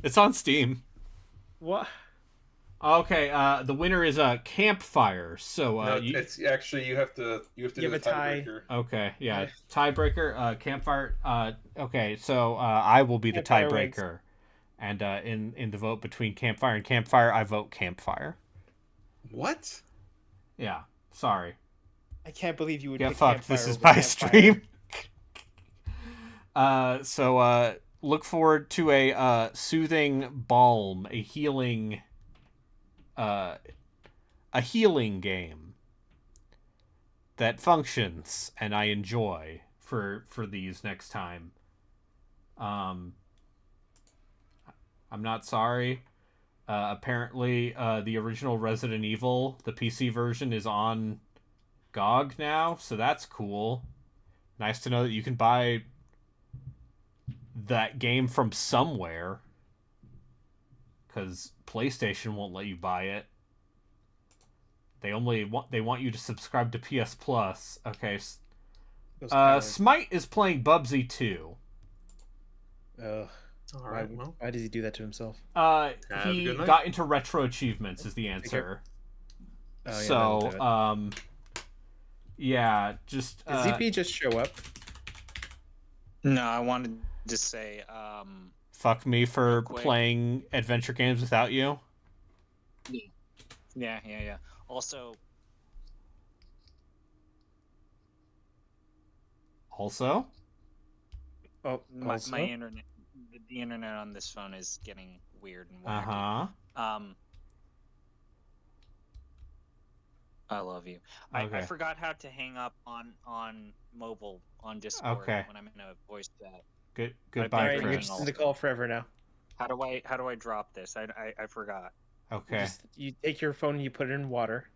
It's on Steam. What? Okay, the winner is Campfire. So No, it's actually you have to do the tiebreaker. Okay, yeah, tiebreaker. Campfire. Okay, so I will be the Campfire tiebreaker, and in the vote between Campfire and Campfire, I vote Campfire. What? Yeah, sorry. I can't believe you would. Yeah, pick fuck. Campfire This is over my Campfire. stream. So look forward to a soothing balm, a healing game that functions and I enjoy for these next time. I'm not sorry. Apparently, the original Resident Evil, the PC version, is on GOG now, so that's cool. Nice to know that you can buy that game from somewhere, because PlayStation won't let you buy it. They want you to subscribe to PS Plus. Okay. Smite is playing Bubsy 2. Ugh. All right. Well, why does he do that to himself? He got into retro achievements is the answer. Oh, yeah, so, yeah, just Did ZP just show up? No, I wanted to say, fuck me for quick. playing adventure games without you. Yeah. Also, Also? Oh, My also? internet, the internet on this phone is getting weird and wacky. Uh-huh. I love you. Okay. I forgot how to hang up on mobile on Discord Okay. when I'm in a voice chat. Goodbye, Alright, you're Chris. just in the call forever now. How do I drop this? I forgot. Okay. You take your phone and you put it in water.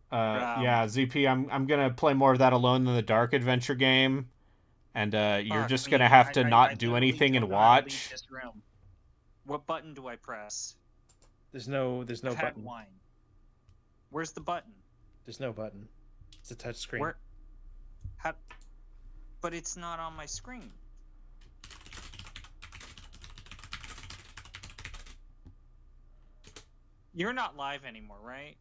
Yeah, ZP, I'm gonna play more of that Alone in the Dark adventure game, and you're Fuck just me, gonna have to I not do literally anything and don't know how to leave watch. this room. What button do I press? There's no I've had button. wine. Where's the button? There's no button. It's a touch screen. Where? How? But it's not on my screen. You're not live anymore, right?